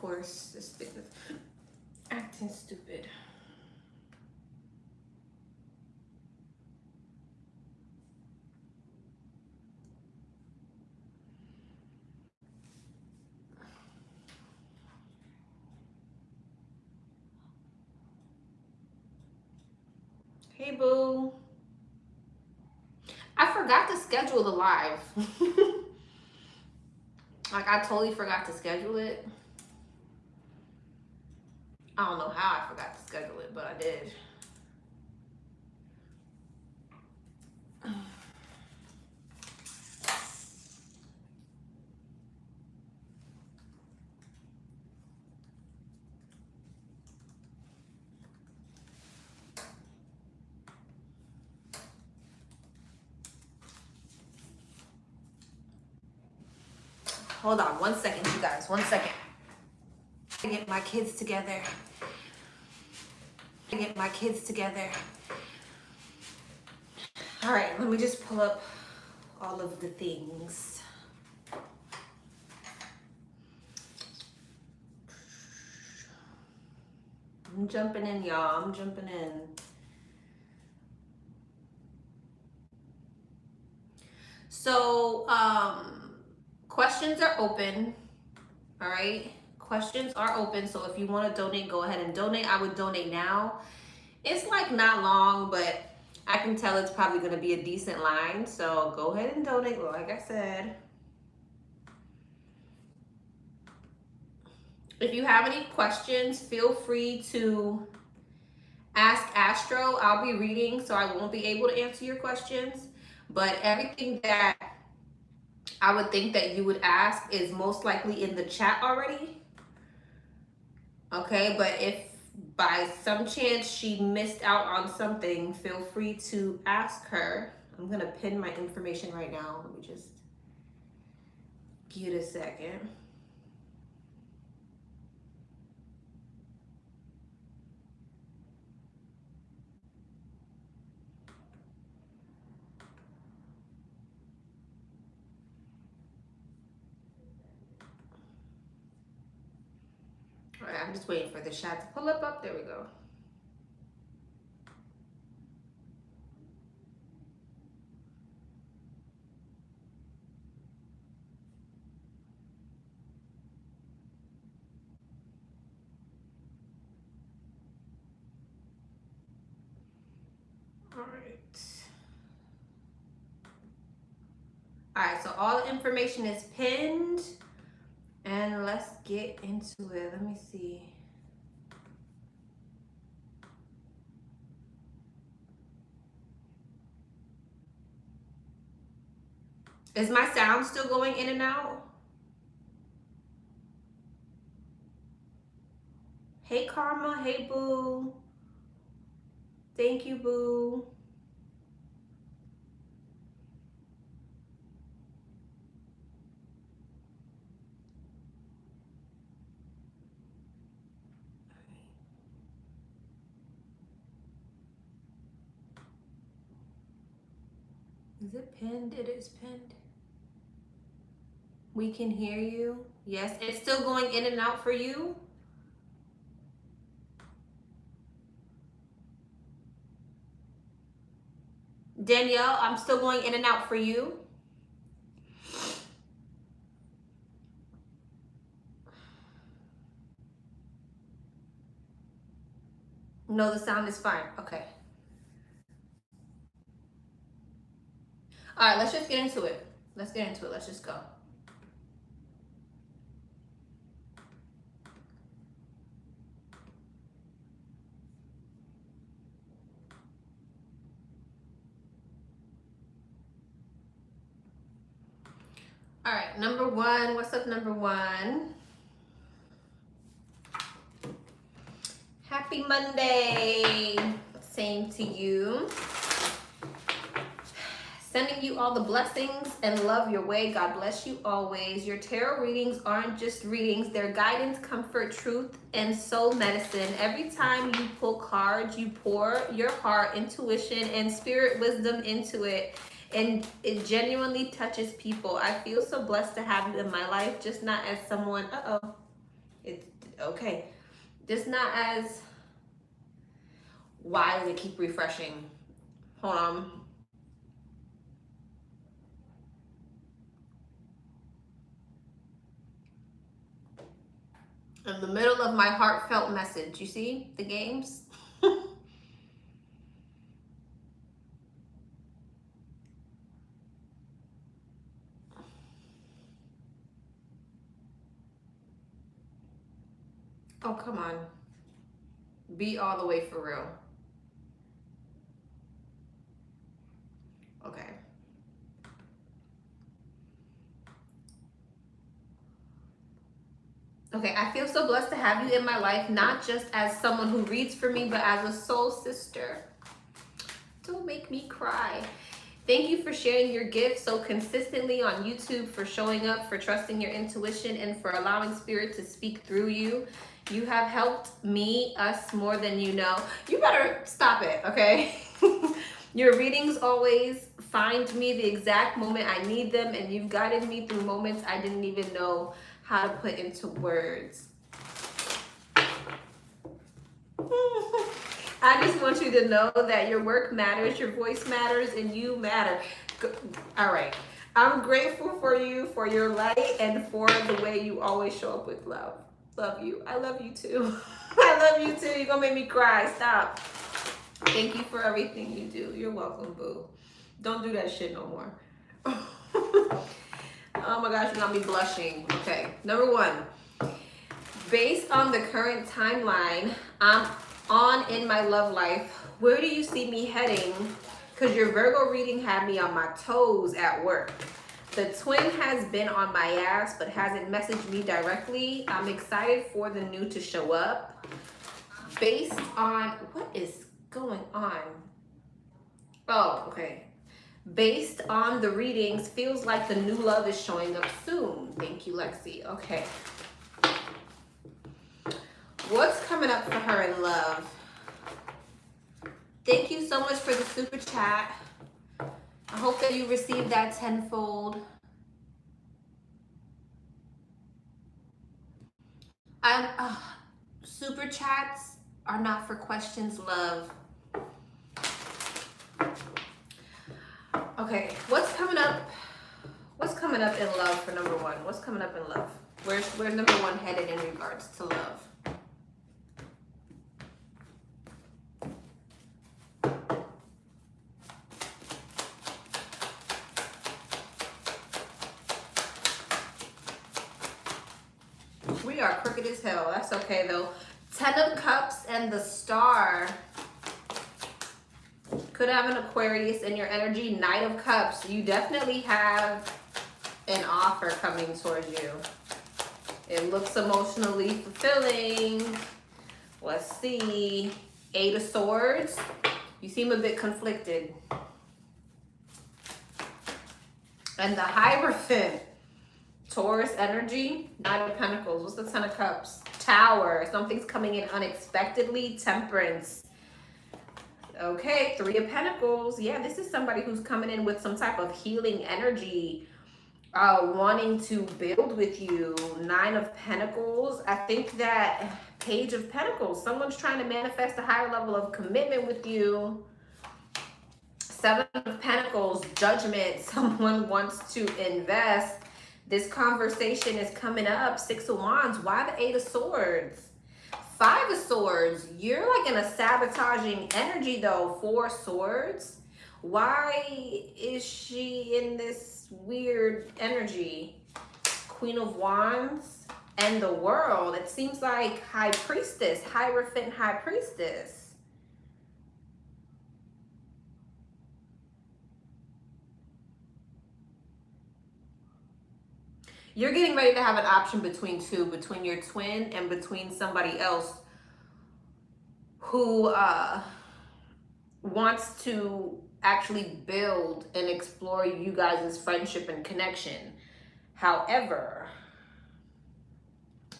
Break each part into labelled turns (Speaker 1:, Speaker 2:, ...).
Speaker 1: course, this thing is acting stupid. Hey, boo. I forgot to schedule the live. Like, I totally forgot to schedule it. I don't know how I forgot to schedule it, but I did. Hold on 1 second, you guys. 1 second. I get my kids together. All right, let me just pull up all of the things. I'm jumping in, y'all. I'm jumping in. So, questions are open. All right. Questions are open. So if you want to donate, go ahead and donate. I would donate now. It's like not long, but I can tell it's probably going to be a decent line. So go ahead and donate. Like I said, if you have any questions, feel free to ask Astro. I'll be reading, so I won't be able to answer your questions. But everything that I would think that you would ask is most likely in the chat already. Okay, but if by some chance she missed out on something, feel free to ask her. I'm gonna pin my information right now. Let me just give it a second. All right, I'm just waiting for the chat to pull up. There we go. All right. All right, so all the information is pinned. And let's get into it. Let me see. Is my sound still going in and out? Hey, Karma. Hey, boo. Thank you, boo. Is it pinned? It is pinned. We can hear you. Yes, it's still going in and out for you. Danielle, I'm still going in and out for you. No, the sound is fine. Okay. All right, let's just get into it. Let's get into it. Let's just go. All right, number one. What's up, number one? Happy Monday. Same to you. Sending you all the blessings and love your way. God bless you always. Your tarot readings aren't just readings. They're guidance, comfort, truth, and soul medicine. Every time you pull cards, you pour your heart, intuition, and spirit wisdom into it. And it genuinely touches people. I feel so blessed to have you in my life, just not as someone, it's Okay. Just not as... Why does it keep refreshing? Hold on. In the middle of my heartfelt message. You see the games? Oh, come on. Be all the way for real. Okay. Okay, I feel so blessed to have you in my life, not just as someone who reads for me, but as a soul sister. Don't make me cry. Thank you for sharing your gift so consistently on YouTube, for showing up, for trusting your intuition, and for allowing spirit to speak through you. You have helped me, us, more than you know. You better stop it, okay? Your readings always find me the exact moment I need them, and you've guided me through moments I didn't even know how to put into words. I just want you to know that your work matters, your voice matters, and you matter. All right. I'm grateful for you, for your light, and for the way you always show up with love. Love you. I love you too. I love you too. You're going to make me cry. Stop. Thank you for everything you do. You're welcome, boo. Don't do that shit no more. Oh my gosh, you got me blushing. Okay. Number one. Based on the current timeline I'm on in my love life, where do you see me heading? Because your Virgo reading had me on my toes at work. The twin has been on my ass but hasn't messaged me directly. I'm excited for the new to show up. Based on... What is going on? Oh, okay. Based on the readings, feels like the new love is showing up soon. Thank you, Lexi. Okay. What's coming up for her in love? Thank you so much for the super chat. I hope that you received that tenfold. Super chats are not for questions, love. Okay, what's coming up? What's coming up in love for number one? What's coming up in love? Where's number one headed in regards to love? We are crooked as hell. That's okay though. 10 of Cups and the Star. Could have an Aquarius in your energy. Knight of Cups. You definitely have an offer coming towards you. It looks emotionally fulfilling. Let's see. 8 of Swords. You seem a bit conflicted. And the Hierophant. Taurus energy. 9 of Pentacles. What's the 10 of Cups? Tower. Something's coming in unexpectedly. Temperance. Okay, 3 of Pentacles. Yeah, this is somebody who's coming in with some type of healing energy, wanting to build with you. 9 of Pentacles. I think that Page of Pentacles. Someone's trying to manifest a higher level of commitment with you. 7 of Pentacles. Judgment. Someone wants to invest. This conversation is coming up. 6 of Wands. Why the 8 of Swords? 5 of Swords. You're like in a sabotaging energy though. 4 Swords. Why is she in this weird energy? Queen of Wands and the World. It seems like High Priestess. Hierophant High Priestess. You're getting ready to have an option between two, between your twin and between somebody else who wants to actually build and explore you guys' friendship and connection. However,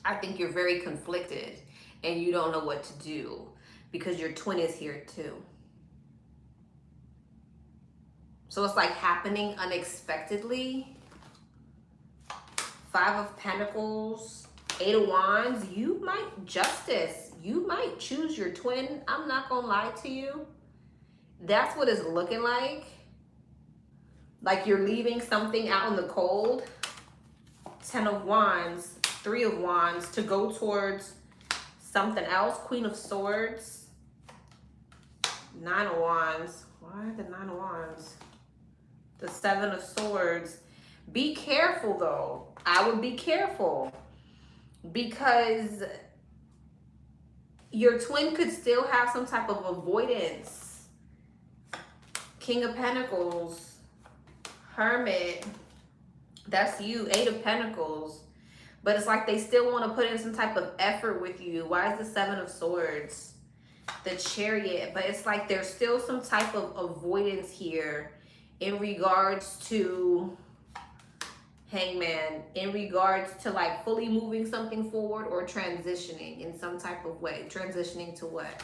Speaker 1: I think you're very conflicted and you don't know what to do because your twin is here too. So it's like happening unexpectedly. 5 of Pentacles, Eight of Wands, you might, Justice, you might choose your twin. I'm not gonna lie to you. That's what it's looking like. Like you're leaving something out in the cold. 10 of Wands, 3 of Wands to go towards something else. Queen of Swords, 9 of Wands. Why the 9 of Wands? The 7 of Swords. Be careful though. I would be careful because your twin could still have some type of avoidance. King of Pentacles, Hermit. That's you. 8 of Pentacles. But it's like they still want to put in some type of effort with you. Why is the 7 of Swords? The Chariot. But it's like there's still some type of avoidance here in regards to Hangman, in regards to like fully moving something forward or transitioning in some type of way. Transitioning to what?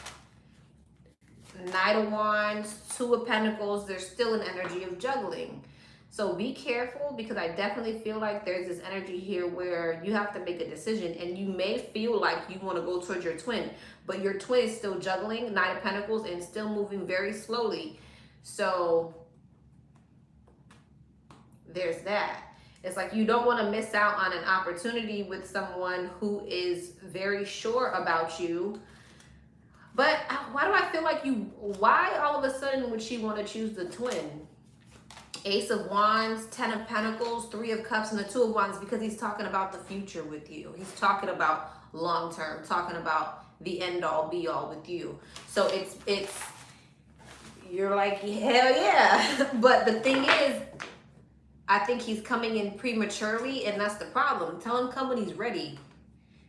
Speaker 1: Knight of Wands, 2 of Pentacles. There's still an energy of juggling. So be careful, because I definitely feel like there's this energy here where you have to make a decision, and you may feel like you want to go towards your twin, but your twin is still juggling, 9 of Pentacles, and still moving very slowly. So there's that. It's like you don't want to miss out on an opportunity with someone who is very sure about you. But why do I feel like why all of a sudden would she want to choose the twin? Ace of Wands, 10 of Pentacles, 3 of Cups, and the 2 of Wands, because he's talking about the future with you. He's talking about long term, talking about the end all be all with you. So it's you're like, hell yeah. But the thing is, I think he's coming in prematurely, and that's the problem. Tell him come when he's ready.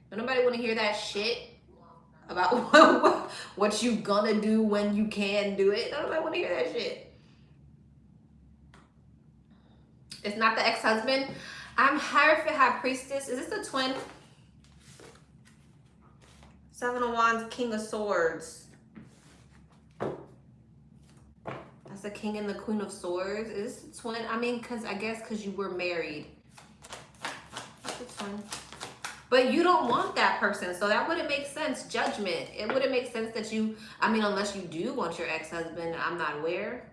Speaker 1: Don't nobody want to hear that shit about what you gonna do when you can do it. Don't nobody want to hear that shit. It's not the ex-husband. I'm Hierophant High Priestess. Is this the twin? 7 of Wands, King of Swords. That's the King and the Queen of Swords. Is this the twin? I mean, I guess because you were married. That's the twin. But you don't want that person, so that wouldn't make sense. Judgment. It wouldn't make sense that you, I mean, unless you do want your ex-husband, I'm not aware.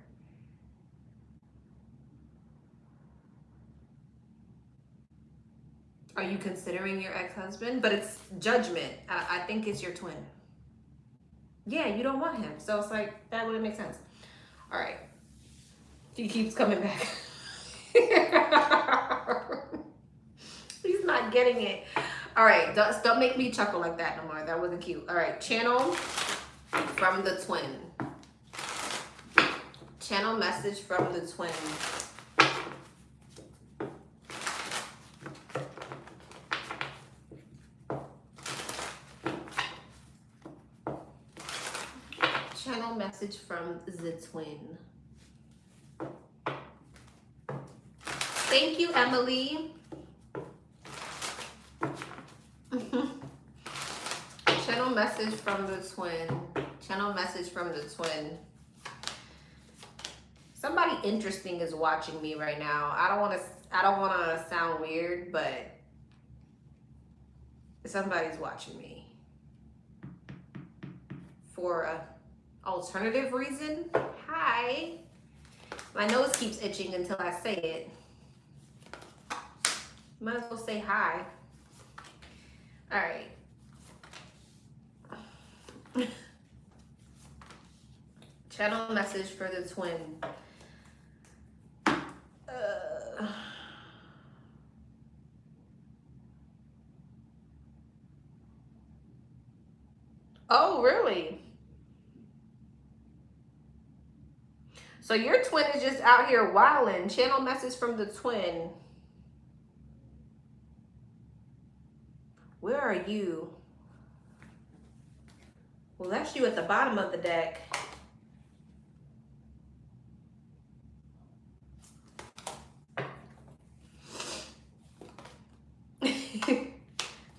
Speaker 1: Are you considering your ex-husband? But it's Judgment. I think it's your twin. Yeah, you don't want him. So it's like, that wouldn't make sense. All right. He keeps coming back. He's not getting it. All right. Don't make me chuckle like that no more. That wasn't cute. All right. Channel from the twin. Channel message from the twin. Channel message from the twin. Thank you, Emily. Channel message from the twin. Channel message from the twin. Somebody interesting is watching me right now. I don't want to sound weird, but somebody's watching me for a alternative reason. Hi. My nose keeps itching until I say it. Might as well say hi. All right. Channel message for the twin. Oh, really? So your twin is just out here wilding. Channel message from the twin. Where are you? Well, that's you at the bottom of the deck.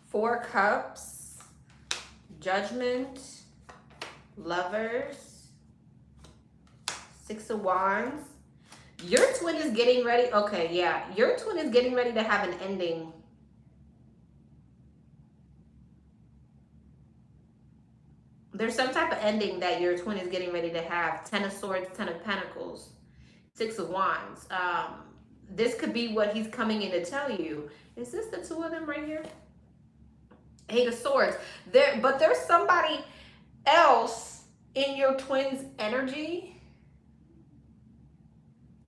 Speaker 1: Four Cups, Judgment, Lovers, 6 of Wands. Your twin is getting ready. Okay, yeah. Your twin is getting ready to have an ending. There's some type of ending that your twin is getting ready to have. 10 of Swords, 10 of Pentacles, 6 of Wands. This could be what he's coming in to tell you. Is this the two of them right here? 8 of Swords. But there's somebody else in your twin's energy.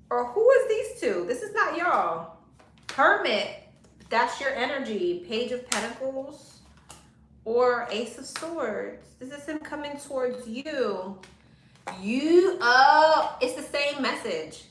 Speaker 1: Or who is these two? This is not y'all. Hermit, that's your energy. Page of Pentacles or Ace of Swords. This is him coming towards you. It's the same message.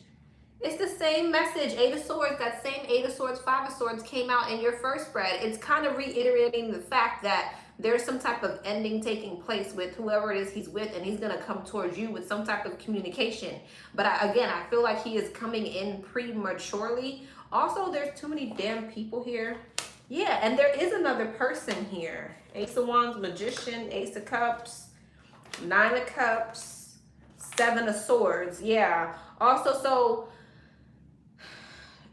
Speaker 1: It's the same message. 8 of Swords, that same 8 of Swords, 5 of Swords came out in your first spread. It's kind of reiterating the fact that there's some type of ending taking place with whoever it is he's with, and he's going to come towards you with some type of communication. But again, I feel like he is coming in prematurely. Also, there's too many damn people here. Yeah, and there is another person here. Ace of Wands, Magician, Ace of Cups, 9 of Cups, 7 of Swords. Yeah. Also, so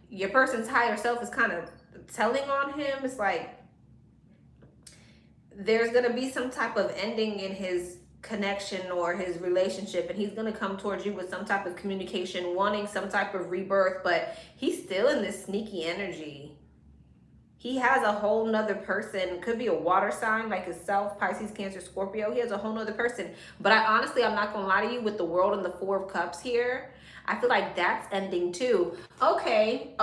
Speaker 1: your person's higher self is kind of telling on him. It's like there's going to be some type of ending in his connection or his relationship, and he's going to come towards you with some type of communication, wanting some type of rebirth, but he's still in this sneaky energy. He has a whole nother person. Could be a water sign like himself, Pisces, Cancer, Scorpio. He has a whole nother person. But I'm not going to lie to you, with the World and the 4 of Cups here, I feel like that's ending too. Okay.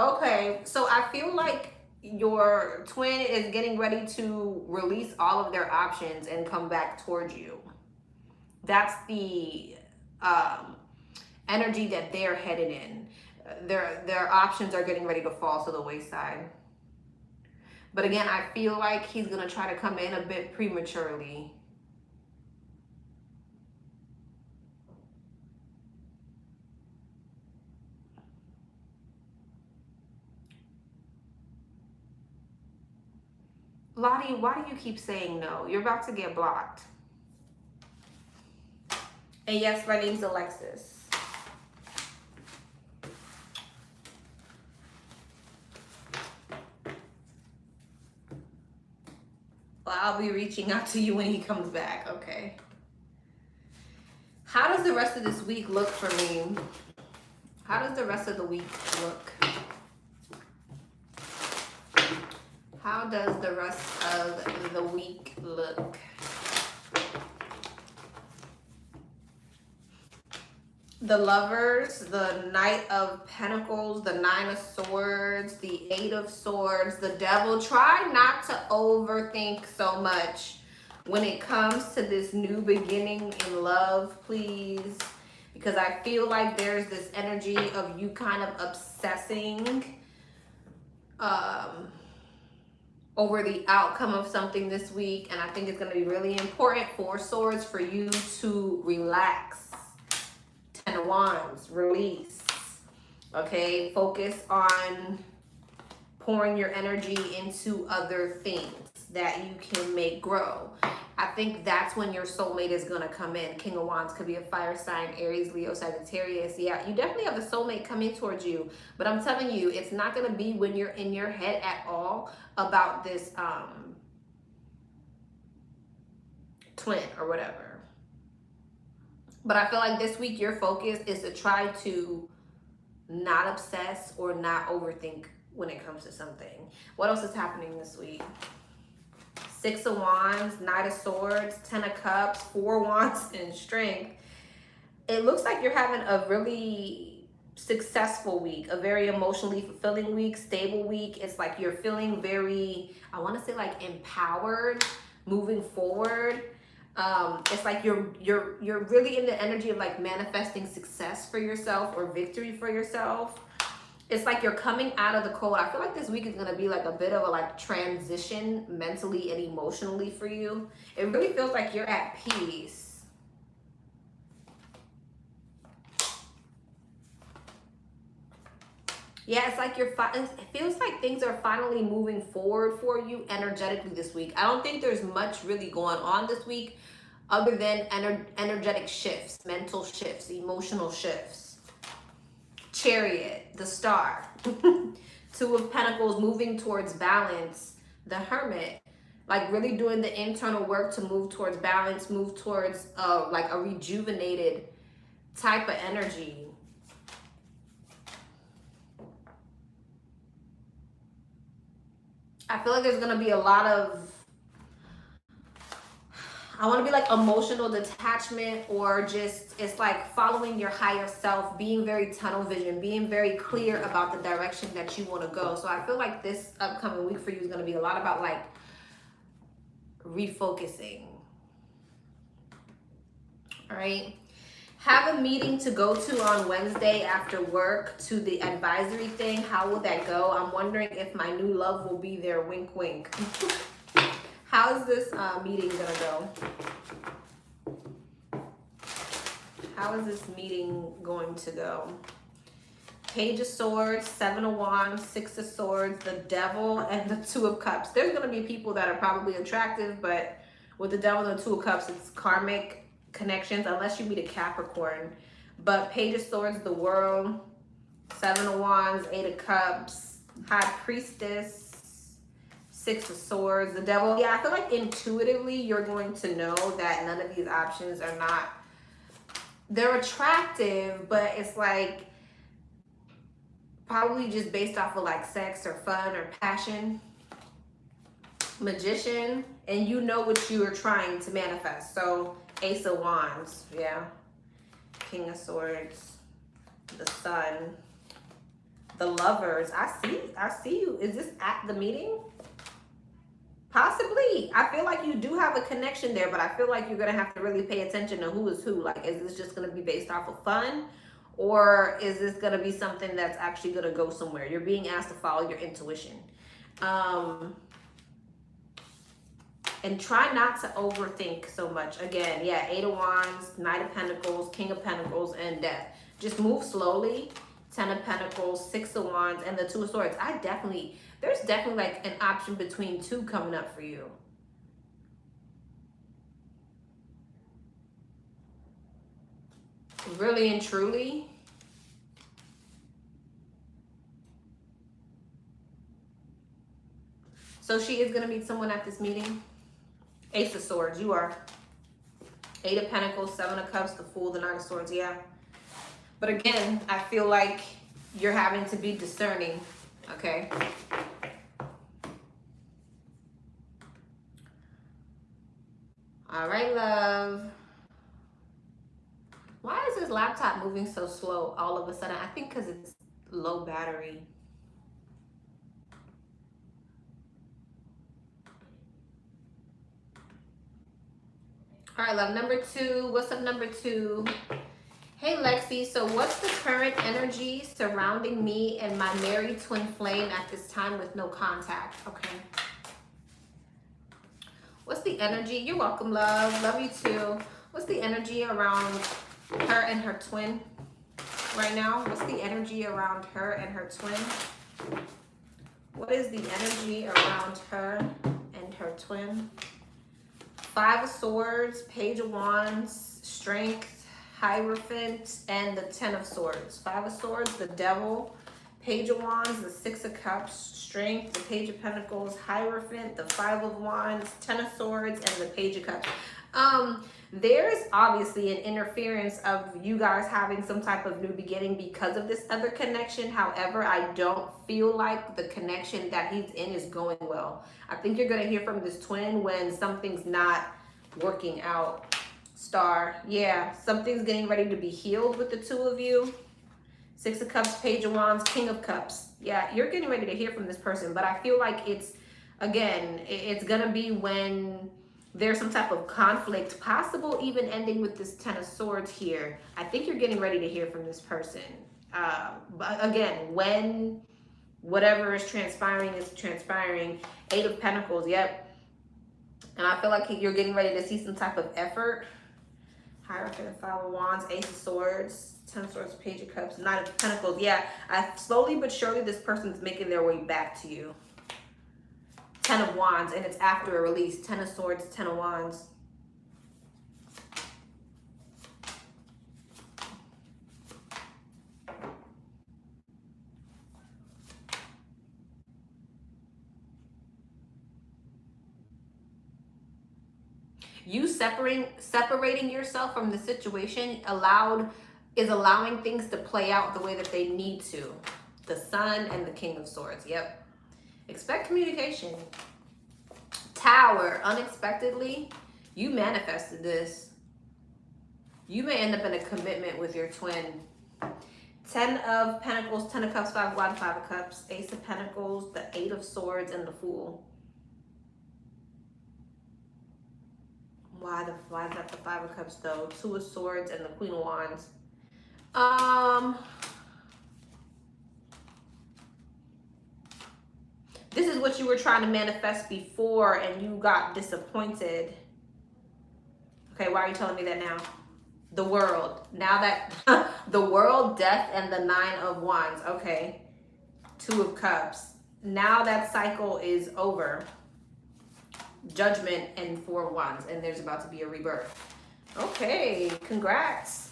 Speaker 1: So I feel like your twin is getting ready to release all of their options and come back towards you. That's the energy that they're headed in. Their options are getting ready to fall to the wayside. But again, I feel like he's going to try to come in a bit prematurely. Lottie, why do you keep saying no? You're about to get blocked. And yes, my name's Alexis. Well, I'll be reaching out to you when he comes back, okay? How does the rest of this week look for me? How does the rest of the week look? How does the rest of the week look? The Lovers, the Knight of Pentacles, the 9 of Swords, the 8 of Swords, the Devil. Try not to overthink so much when it comes to this new beginning in love, please. Because I feel like there's this energy of you kind of obsessing over the outcome of something this week. And I think it's going to be really important, 4 Swords, for you to relax. 10 of Wands, release. Okay, focus on pouring your energy into other things that you can make grow. I think that's when your soulmate is going to come in. King of Wands could be a fire sign, Aries, Leo, Sagittarius. Yeah, you definitely have a soulmate coming towards you. But I'm telling you, it's not going to be when you're in your head at all about this twin or whatever. But I feel like this week your focus is to try to not obsess or not overthink when it comes to something. What else is happening this week? 6 of Wands, Knight of Swords, 10 of Cups, 4 Wands, and Strength. It looks like you're having a really successful week, a very emotionally fulfilling week, stable week. It's like you're feeling very, I want to say like empowered, moving forward. It's like you're really in the energy of like manifesting success for yourself or victory for yourself. It's like you're coming out of the cold. I feel like this week is going to be like a bit of a like transition mentally and emotionally for you. It really feels like you're at peace. Yeah, it's like it feels like things are finally moving forward for you energetically this week. I don't think there's much really going on this week other than energetic shifts, mental shifts, emotional shifts. Chariot, the Star, 2 of Pentacles moving towards balance, the Hermit, Like really doing the internal work to move towards balance, move towards like a rejuvenated type of energy. I feel like there's going to be a lot of, I want to be like emotional detachment, or just, it's like following your higher self, being very tunnel vision, being very clear about the direction that you want to go. So I feel like this upcoming week for you is going to be a lot about like refocusing. All right. Have a meeting to go to on Wednesday after work to the advisory thing. How will that go? I'm wondering if my new love will be there. Wink, wink. How's this meeting gonna go? How is this meeting going to go? Page of Swords, Seven of Wands, Six of Swords, the Devil, and the Two of Cups. There's gonna be people that are probably attractive, but with the Devil and the Two of Cups, it's karmic connections, unless you meet a Capricorn. But Page of Swords, the World, Seven of Wands, Eight of Cups, High Priestess, Six of Swords, the Devil. Yeah, I feel like intuitively you're going to know that none of these options are not, they're attractive, but it's like probably just based off of like sex or fun or passion. Magician, and you know what you are trying to manifest. So Ace of Wands, yeah. King of Swords, the Sun, the Lovers. I see you. Is this at the meeting? Possibly. I feel like you do have a connection there, but I feel like you're gonna have to really pay attention to who is who. Like, is this just gonna be based off of fun, or is this gonna be something that's actually gonna go somewhere? You're being asked to follow your intuition. And try not to overthink so much. Again, yeah, Eight of Wands, Knight of Pentacles, King of Pentacles, and Death. Just move slowly. Ten of Pentacles, Six of Wands, and the Two of Swords. There's definitely like an option between two coming up for you. Really and truly. So she is going to meet someone at this meeting. Ace of Swords, you are. Eight of Pentacles, Seven of Cups, the Fool, the Nine of Swords, yeah. But again, I feel like you're having to be discerning, okay? All right, love. Why is this laptop moving so slow all of a sudden? I think because it's low battery. All right, love. Number two. What's up, number two? Hey, Lexi. So what's the current energy surrounding me and my married twin flame at this time with no contact? Okay. What's the energy? You're welcome, love. Love you too. What's the energy around her and her twin right now? What's the energy around her and her twin? What is the energy around her and her twin? Five of Swords, Page of Wands, Strength, Hierophant, and the Ten of Swords. Five of Swords, the Devil, Page of Wands, the Six of Cups, Strength, the Page of Pentacles, Hierophant, the Five of Wands, Ten of Swords, and the Page of Cups. There's obviously an interference of you guys having some type of new beginning because of this other connection. However, I don't feel like the connection that he's in is going well. I think you're going to hear from this twin when something's not working out. Star, yeah, something's getting ready to be healed with the two of you. Six of Cups, Page of Wands, King of Cups. Yeah, you're getting ready to hear from this person, but I feel like it's going to be when there's some type of conflict, possible even ending with this Ten of Swords here. I think you're getting ready to hear from this person. But again, when whatever is transpiring is transpiring. Eight of Pentacles, yep. And I feel like you're getting ready to see some type of effort. Hierophant, Five of Wands, Ace of Swords, Ten of Swords, Page of Cups, Nine of Pentacles. Yeah, slowly but surely this person's making their way back to you. Ten of Wands, and it's after a release. Ten of Swords, Ten of Wands. You separating yourself from the situation is allowing things to play out the way that they need to. The Sun and the King of Swords. Yep. Expect communication. Tower. Unexpectedly, you manifested this. You may end up in a commitment with your twin. 10 of Pentacles, 10 of Cups, 5 of Wands, 5 of Cups, Ace of Pentacles, the 8 of Swords, and the Fool. Why is that the 5 of Cups though? 2 of Swords and the Queen of Wands. This is what you were trying to manifest before and you got disappointed. Okay, why are you telling me that now? The World. Now that the World, Death, and the 9 of Wands. Okay. 2 of Cups. Now that cycle is over. Judgment and 4 of Wands. And there's about to be a rebirth. Okay. Congrats.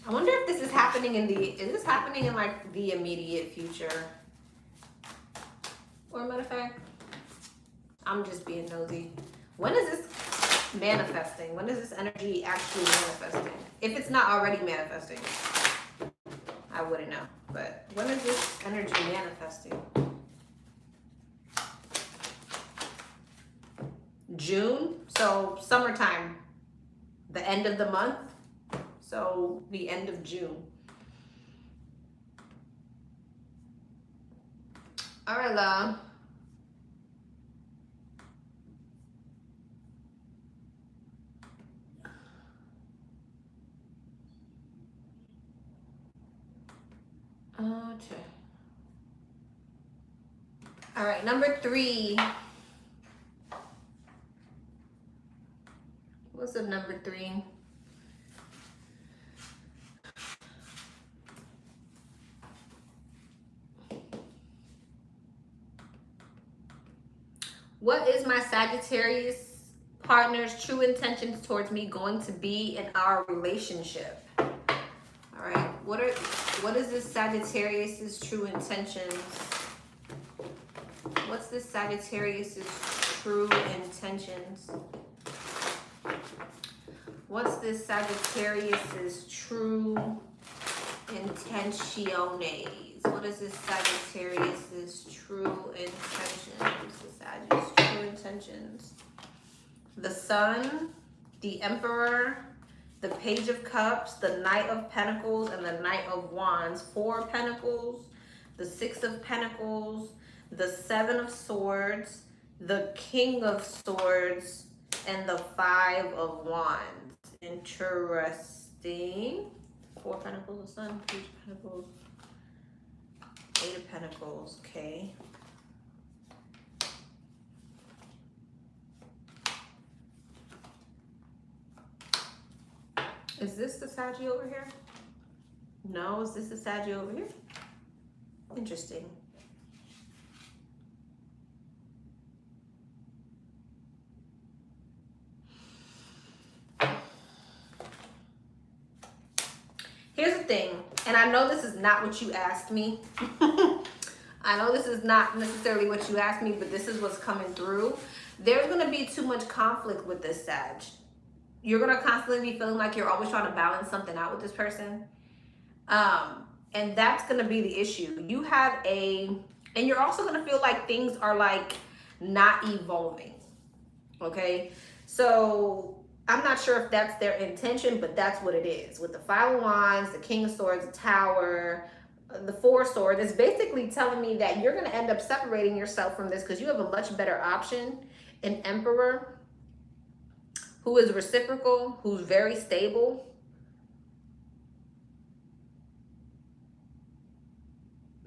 Speaker 1: I wonder if this is happening is this happening in like the immediate future? Or matter of fact, I'm just being nosy. When is this manifesting? When is this energy actually manifesting? If it's not already manifesting, I wouldn't know. But when is this energy manifesting? June, so summertime, the end of the month. So the end of June. All right, love. Okay. All right, number 3. What's the number 3? What is my Sagittarius partner's true intentions towards me going to be in our relationship? All right. What is this Sagittarius's true intentions? What's this Sagittarius's true intentions? What's this Sagittarius's true intenciones? What is this Sagittarius's true intentions? The Sagittarius' true intentions. The Sun, the Emperor, the Page of Cups, the Knight of Pentacles, and the Knight of Wands. 4 of Pentacles, the 6 of Pentacles, the 7 of Swords, the King of Swords, and the 5 of Wands. Interesting. 4 of Pentacles, the Sun, Page of Pentacles, 8 of Pentacles. Okay. Is this the Saggy over here? No, is this the Saggy over here? Interesting. Here's the thing, and I know this is not what you asked me. I know this is not necessarily what you asked me, but this is what's coming through. There's going to be too much conflict with this Sag. You're going to constantly be feeling like you're always trying to balance something out with this person. And that's going to be the issue. You have and you're also going to feel like things are like not evolving. Okay. So I'm not sure if that's their intention, but that's what it is. With the 5 of Wands, the King of Swords, the Tower, the 4 of Swords, it's basically telling me that you're going to end up separating yourself from this because you have a much better option, an Emperor, who is reciprocal, who's very stable.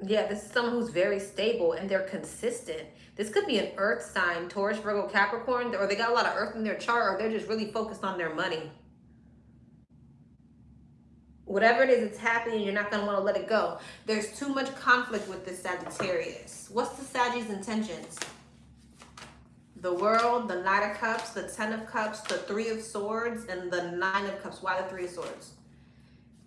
Speaker 1: Yeah, this is someone who's very stable and they're consistent. This could be an earth sign, Taurus, Virgo, Capricorn, or they got a lot of earth in their chart, or they're just really focused on their money. Whatever it is that's happening, you're not going to want to let it go. There's too much conflict with this Sagittarius. What's the Sagittarius' intentions? The World, the Knight of Cups, the 10 of Cups, the 3 of Swords, and the 9 of Cups. Why the 3 of Swords?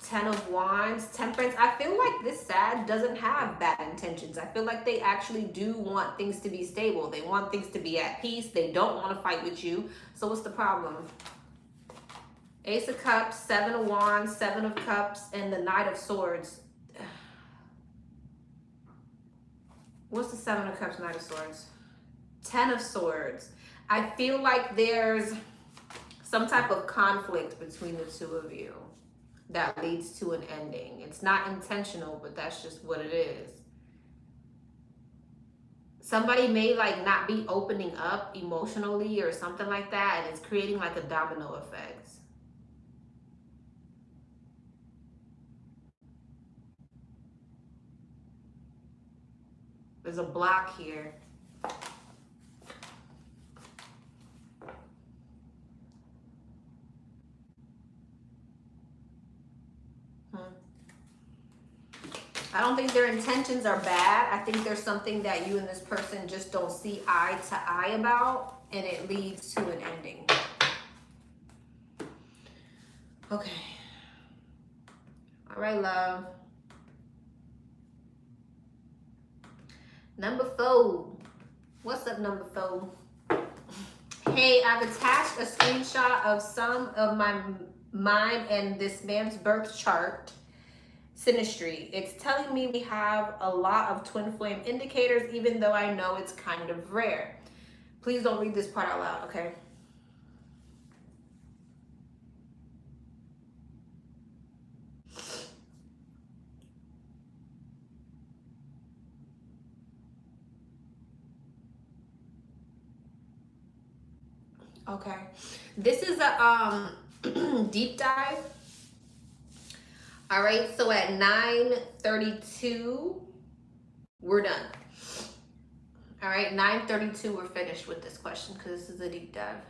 Speaker 1: Ten of Wands, Temperance. I feel like this Sag doesn't have bad intentions. I feel like they actually do want things to be stable. They want things to be at peace. They don't want to fight with you. So what's the problem? Ace of Cups, Seven of Wands, Seven of Cups, and the Knight of Swords. What's the Seven of Cups, Knight of Swords? Ten of Swords. I feel like there's some type of conflict between the two of you that leads to an ending. It's not intentional, but that's just what it is. Somebody may like not be opening up emotionally or something like that, and it's creating like a domino effect. There's a block here. I don't think their intentions are bad. I think there's something that you and this person just don't see eye to eye about, and it leads to an ending. Okay. All right, love. Number 4. What's up, number 4? Hey, I've attached a screenshot of some of mine and this man's birth chart synastry. It's telling me we have a lot of twin flame indicators, even though I know it's kind of rare. Please don't read this part out loud, okay? Okay. This is a deep dive. All right, so at 9:32, we're done. All right, 9:32, we're finished with this question because this is a deep dive.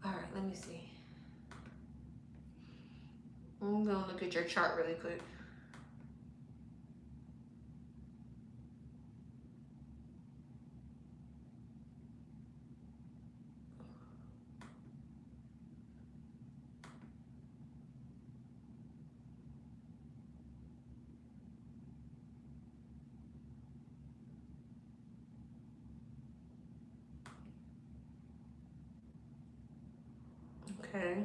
Speaker 1: All right, let me see. I'm gonna look at your chart really quick. Okay.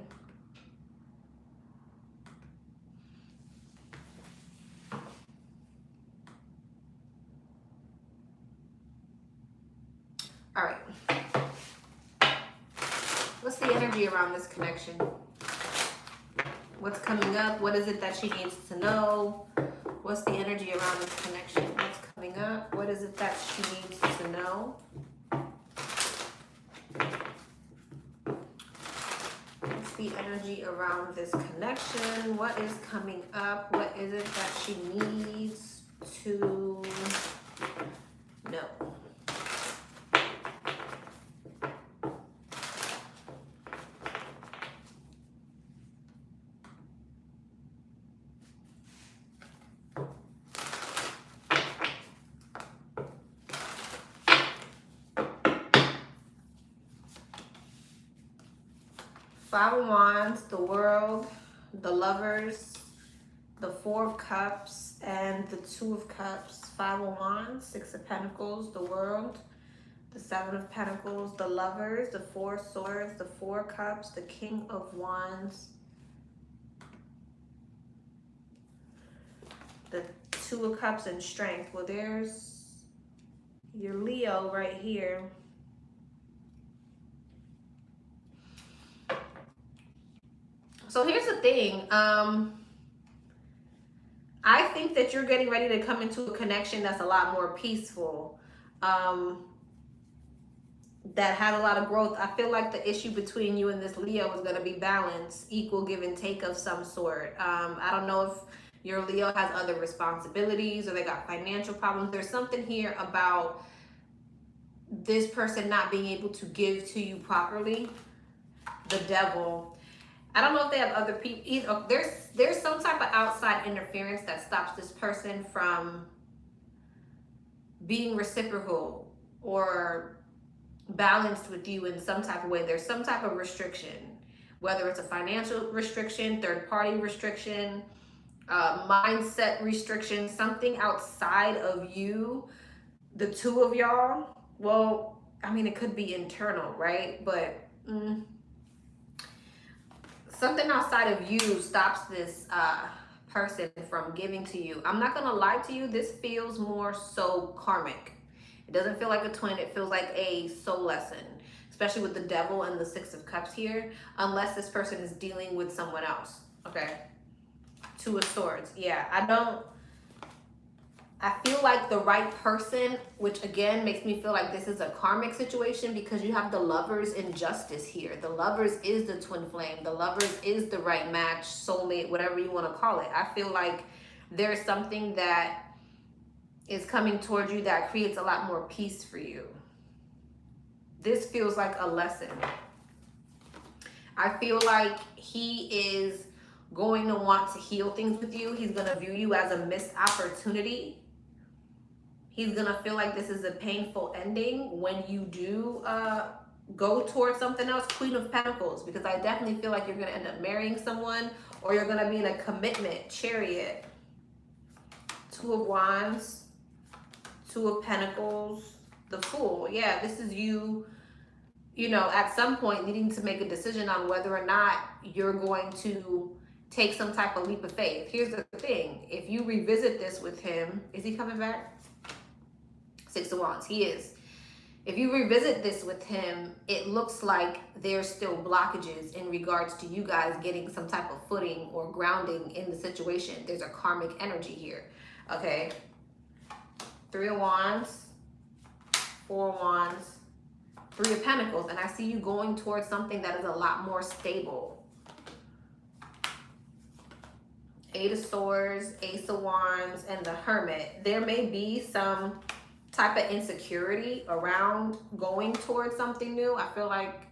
Speaker 1: All right. What's the energy around this connection? What's coming up? What is it that she needs to know? What's the energy around this connection? What's coming up? What is it that she needs to know? What's the energy around this connection? What is coming up? What is it that she needs to know? Five of Wands, the World, the Lovers, the Four of Cups, and the Two of Cups. Five of Wands, Six of Pentacles, the World, the Seven of Pentacles, the Lovers, the Four of Swords, the Four of Cups, the King of Wands, the Two of Cups, and Strength. Well, there's your Leo right here. So here's the thing. I think that you're getting ready to come into a connection that's a lot more peaceful, that had a lot of growth. I feel like the issue between you and this Leo is going to be balance, equal give and take of some sort. I don't know if your Leo has other responsibilities or they got financial problems. There's something here about this person not being able to give to you properly. The Devil. I don't know if they have other people either. There's some type of outside interference that stops this person from being reciprocal or balanced with you in some type of way. There's some type of restriction, whether it's a financial restriction, third-party restriction, mindset restriction, something outside of you, the two of y'all. Well, I mean, it could be internal, right? But something outside of you stops this person from giving to you. I'm not gonna lie to you, this feels more so karmic. It doesn't feel like a twin, it feels like a soul lesson, especially with the devil and the Six of Cups here, unless this person is dealing with someone else. Okay, Two of Swords. Yeah, I feel like the right person, which again makes me feel like this is a karmic situation, because you have the Lovers in Justice here. The Lovers is the twin flame. The Lovers is the right match, soulmate, whatever you want to call it. I feel like there's something that is coming towards you that creates a lot more peace for you. This feels like a lesson. I feel like he is going to want to heal things with you. He's going to view you as a missed opportunity. He's going to feel like this is a painful ending when you do go towards something else. Queen of Pentacles, because I definitely feel like you're going to end up marrying someone, or you're going to be in a commitment. Chariot. Two of Wands. Two of Pentacles. The Fool. Yeah, this is you, you know, at some point needing to make a decision on whether or not you're going to take some type of leap of faith. Here's the thing. If you revisit this with him, is he coming back? Six of Wands. He is. If you revisit this with him, it looks like there's still blockages in regards to you guys getting some type of footing or grounding in the situation. There's a karmic energy here. Okay. Three of Wands. Four of Wands. Three of Pentacles. And I see you going towards something that is a lot more stable. Eight of Swords, Ace of Wands, and the Hermit. There may be some type of insecurity around going towards something new. I feel like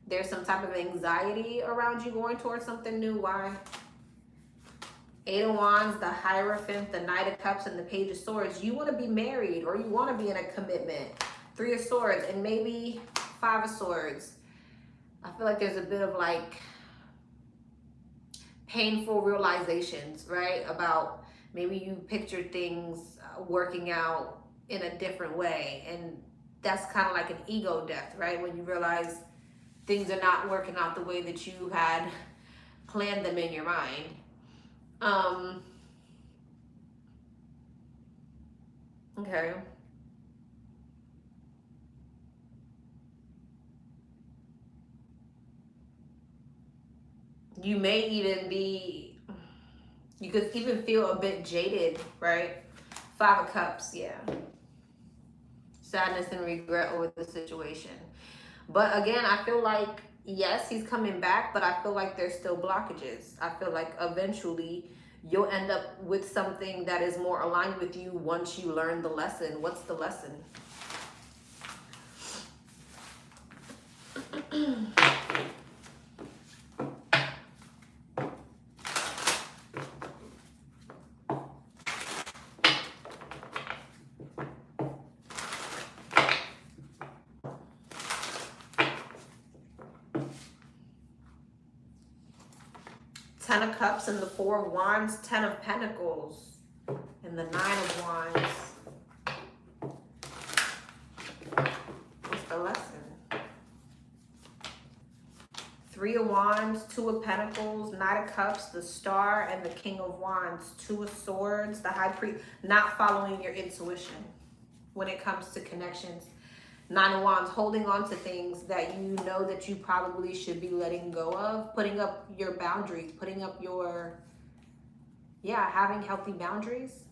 Speaker 1: there's some type of anxiety around you going towards something new. Why? Eight of Wands, the Hierophant, the Knight of Cups, and the Page of Swords. You want to be married, or you want to be in a commitment. Three of Swords, and maybe Five of Swords. I feel like there's a bit of like painful realizations, right? About maybe you pictured things working out in a different way, and that's kind of like an ego death, right? When you realize things are not working out the way that you had planned them in your mind. Okay. You may even be, you could even feel a bit jaded, right? Five of Cups, yeah. Sadness and regret over the situation. But again, I feel like, yes, he's coming back, but I feel like there's still blockages. I feel like eventually you'll end up with something that is more aligned with you once you learn the lesson. What's the lesson? Ten of Cups and the Four of Wands, Ten of Pentacles, and the Nine of Wands. What's the lesson? Three of Wands, Two of Pentacles, Knight of Cups, the Star, and the King of Wands. Two of Swords, the High Priest. Not following your intuition when it comes to connections. Nine of Wands, holding on to things that you know that you probably should be letting go of, putting up your boundaries, putting up your, having healthy boundaries.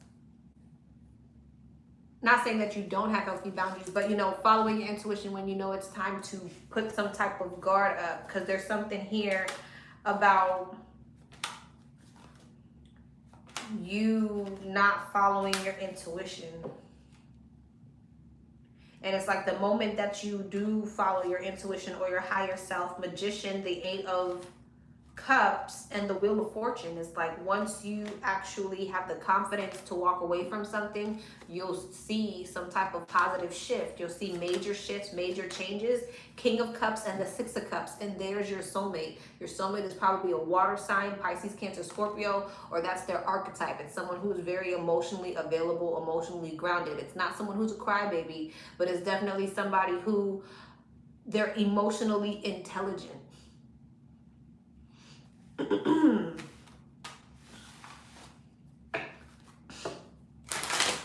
Speaker 1: Not saying that you don't have healthy boundaries, but, following your intuition when you know it's time to put some type of guard up, because there's something here about you not following your intuition. And it's like the moment that you do follow your intuition or your higher self, Magician, the Eight of Cups and the Wheel of Fortune is like, once you actually have the confidence to walk away from something, you'll see some type of positive shift. You'll see major shifts, major changes. King of Cups and the Six of Cups, and there's your soulmate. Your soulmate is probably a water sign, Pisces, Cancer, Scorpio, or that's their archetype. It's someone who is very emotionally available, emotionally grounded. It's not someone who's a crybaby, but it's definitely somebody who they're emotionally intelligent.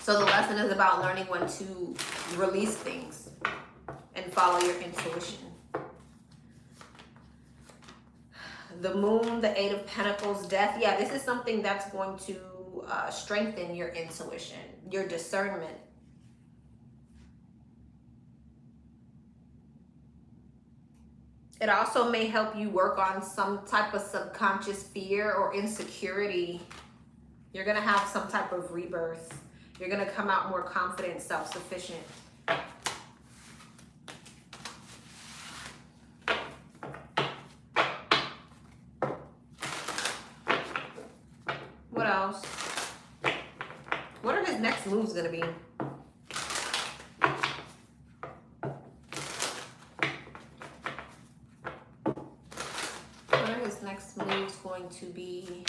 Speaker 1: So the lesson is about learning when to release things and follow your intuition. The Moon, the Eight of Pentacles, Death. Yeah, this is something that's going to strengthen your intuition, your discernment. It also may help you work on some type of subconscious fear or insecurity. You're going to have some type of rebirth. You're going to come out more confident, self-sufficient. What else? What are his next moves going to be? Next move is going to be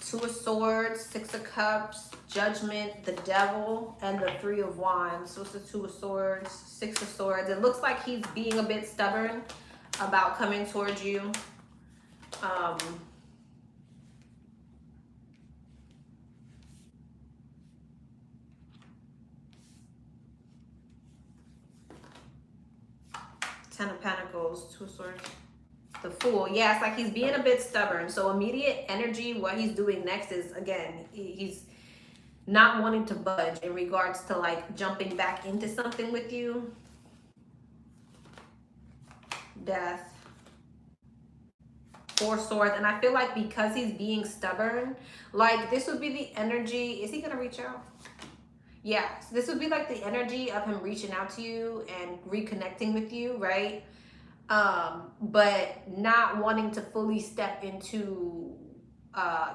Speaker 1: Two of Swords, Six of Cups, Judgment, the Devil, and the Three of Wands. So it's the Two of Swords, Six of Swords. It looks like he's being a bit stubborn about coming towards you. Ten of Pentacles, Two of Swords. The Fool. Yeah, it's like he's being a bit stubborn. So immediate energy, what he's doing next is, again, he's not wanting to budge in regards to like jumping back into something with you. Death. Four of Swords. And I feel like because he's being stubborn, like this would be the energy. Is he going to reach out? Yeah. So this would be like the energy of him reaching out to you and reconnecting with you, right? But not wanting to fully step into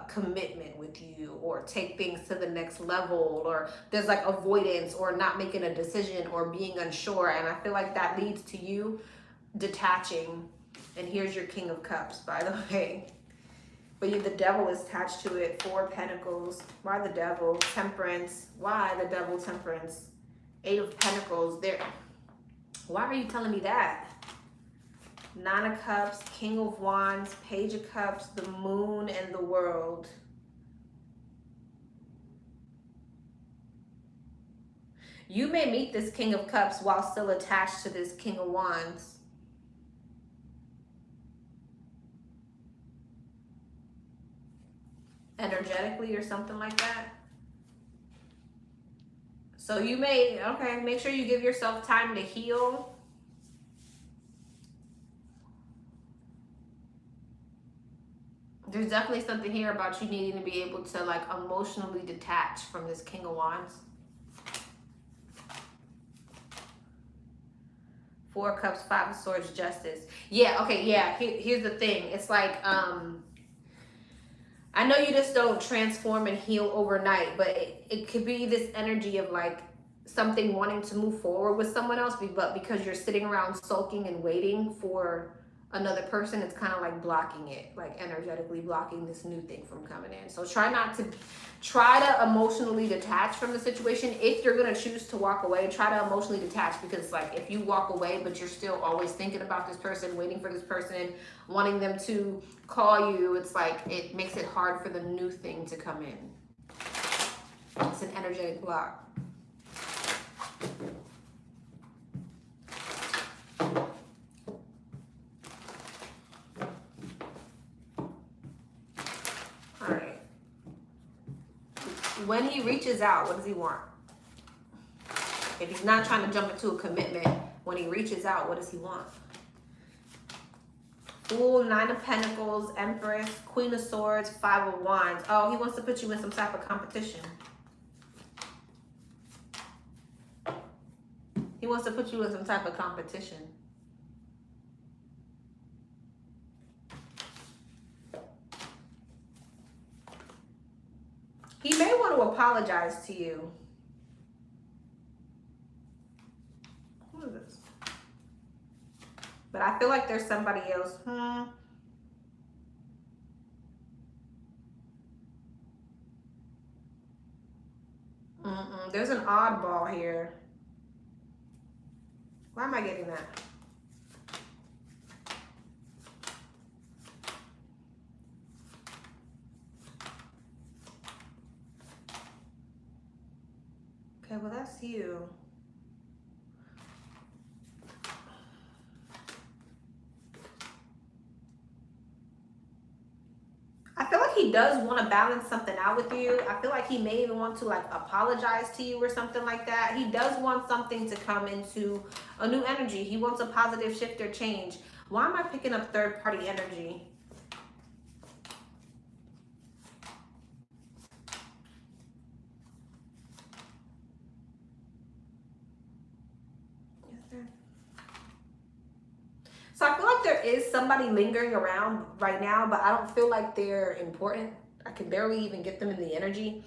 Speaker 1: commitment with you or take things to the next level, or there's like avoidance or not making a decision or being unsure. And I feel like that leads to you detaching. And here's your King of Cups, by the way. But the Devil is attached to it. Four Pentacles. Why the Devil? Temperance. Why the Devil? Temperance. Eight of Pentacles. There. Why are you telling me that? Nine of Cups, King of Wands, Page of Cups, the Moon, and the World. You may meet this King of Cups while still attached to this King of Wands. Energetically or something like that. So you may, okay, make sure you give yourself time to heal. There's definitely something here about you needing to be able to like emotionally detach from this King of Wands. Four of Cups, Five of Swords, Justice. Yeah, okay, yeah. Here's the thing. It's like, I know you just don't transform and heal overnight, but it could be this energy of like something wanting to move forward with someone else, but because you're sitting around sulking and waiting for another person, it's kind of like blocking it, like energetically blocking this new thing from coming in. So try to emotionally detach from the situation. If you're going to choose to walk away, try to emotionally detach, because like if you walk away but you're still always thinking about this person, waiting for this person, wanting them to call you, it's like it makes it hard for the new thing to come in. It's an energetic block. When he reaches out, what does he want? If he's not trying to jump into a commitment, when he reaches out, what does he want? Fool, Nine of Pentacles, Empress, Queen of Swords, Five of Wands. Oh, he wants to put you in some type of competition. He wants to put you in some type of competition. apologize to you. Who is this? But I feel like there's somebody else. There's an oddball here. Why am I getting that? Okay, well, that's you. I feel like he does want to balance something out with you. I feel like he may even want to like apologize to you or something like that. He does want something to come into a new energy. He wants a positive shift or change. Why am I picking up third party energy? So I feel like there is somebody lingering around right now, but I don't feel like they're important. I can barely even get them in the energy.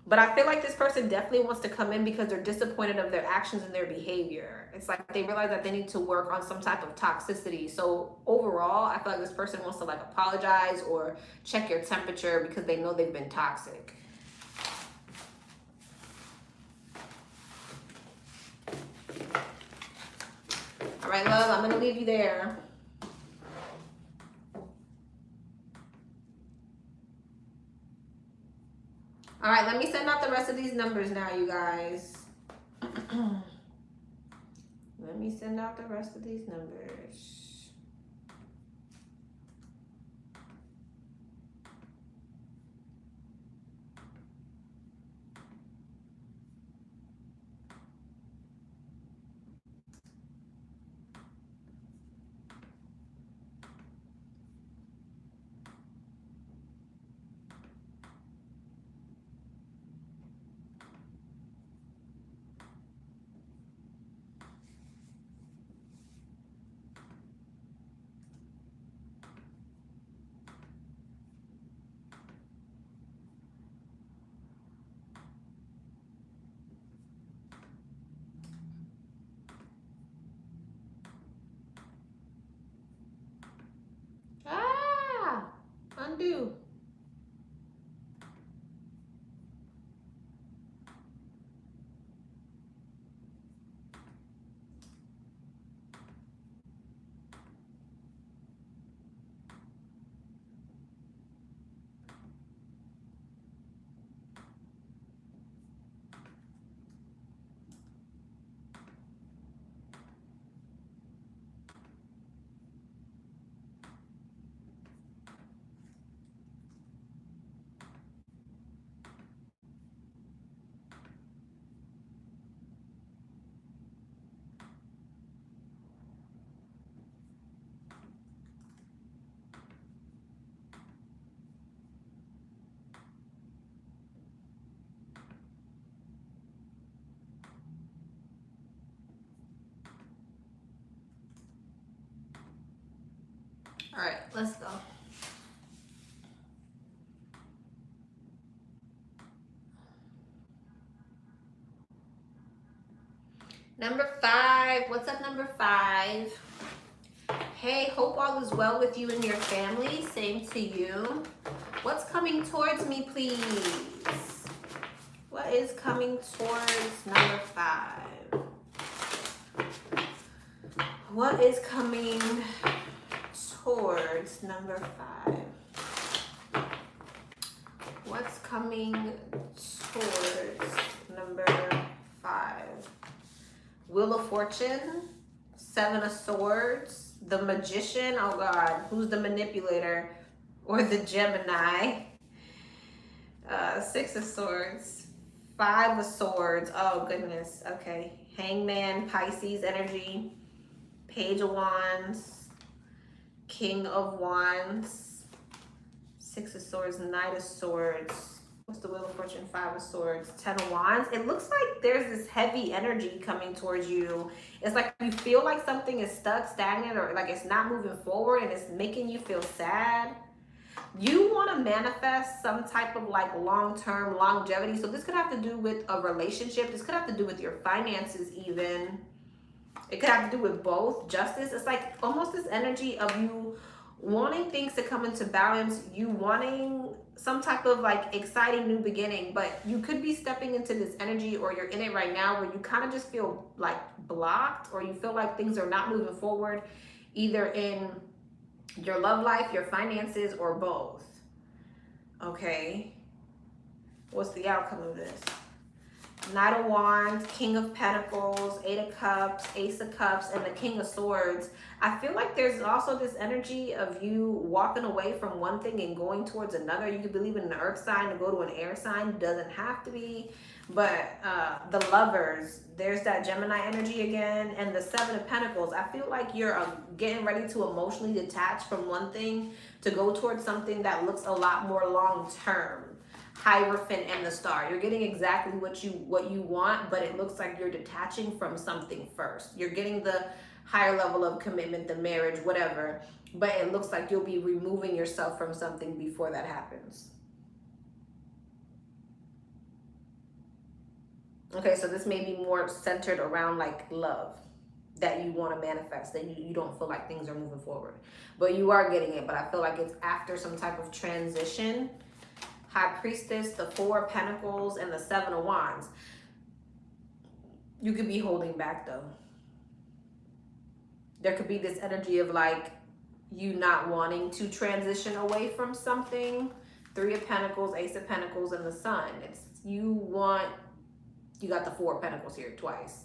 Speaker 1: But I feel like this person definitely wants to come in because they're disappointed of their actions and their behavior. It's like they realize that they need to work on some type of toxicity. So overall, I feel like this person wants to like apologize or check your temperature because they know they've been toxic. All right, love, I'm going to leave you there. All right, let me send out the rest of these numbers now, you guys. Let me send out the rest of these numbers. Undo. All right, let's go. Number 5. What's up, number 5? Hey, hope all is well with you and your family. Same to you. What's coming towards me, please? What is coming towards number 5? What is coming towards number 5? What's coming towards number 5? Wheel of Fortune, 7 of Swords, the Magician, oh God, who's the manipulator? Or the Gemini. 6 of Swords, 5 of Swords, oh goodness, okay. Hangman, Pisces energy, Page of Wands, King of Wands, 6 of Swords, Knight of Swords. What's the Wheel of Fortune? 5 of Swords, 10 of Wands. It looks like there's this heavy energy coming towards you. It's like you feel like something is stuck, stagnant, or like it's not moving forward and it's making you feel sad. You want to manifest some type of like long-term longevity. So this could have to do with a relationship. This could have to do with your finances even. It could have to do with both. Justice. It's like almost this energy of you wanting things to come into balance, you wanting some type of like exciting new beginning, but you could be stepping into this energy, or you're in it right now, where you kind of just feel like blocked, or you feel like things are not moving forward, either in your love life, your finances, or both. Okay, what's the outcome of this? Knight of Wands, King of Pentacles, Eight of Cups, Ace of Cups, and the King of Swords. I feel like there's also this energy of you walking away from one thing and going towards another. You could believe in an earth sign to go to an air sign. Doesn't have to be. But the Lovers, there's that Gemini energy again. And the Seven of Pentacles. I feel like you're getting ready to emotionally detach from one thing to go towards something that looks a lot more long-term. Hierophant and the Star. You're getting exactly what you want, but it looks like you're detaching from something first. You're getting the higher level of commitment, the marriage, whatever, but it looks like you'll be removing yourself from something before that happens. Okay, so this may be more centered around like love that you want to manifest, that you don't feel like things are moving forward, but you are getting it. But I feel like it's after some type of transition. High Priestess, the Four of Pentacles, and the Seven of Wands. You could be holding back though. There could be this energy of like you not wanting to transition away from something. Three of Pentacles, Ace of Pentacles, and the Sun. It's you got the Four of Pentacles here twice.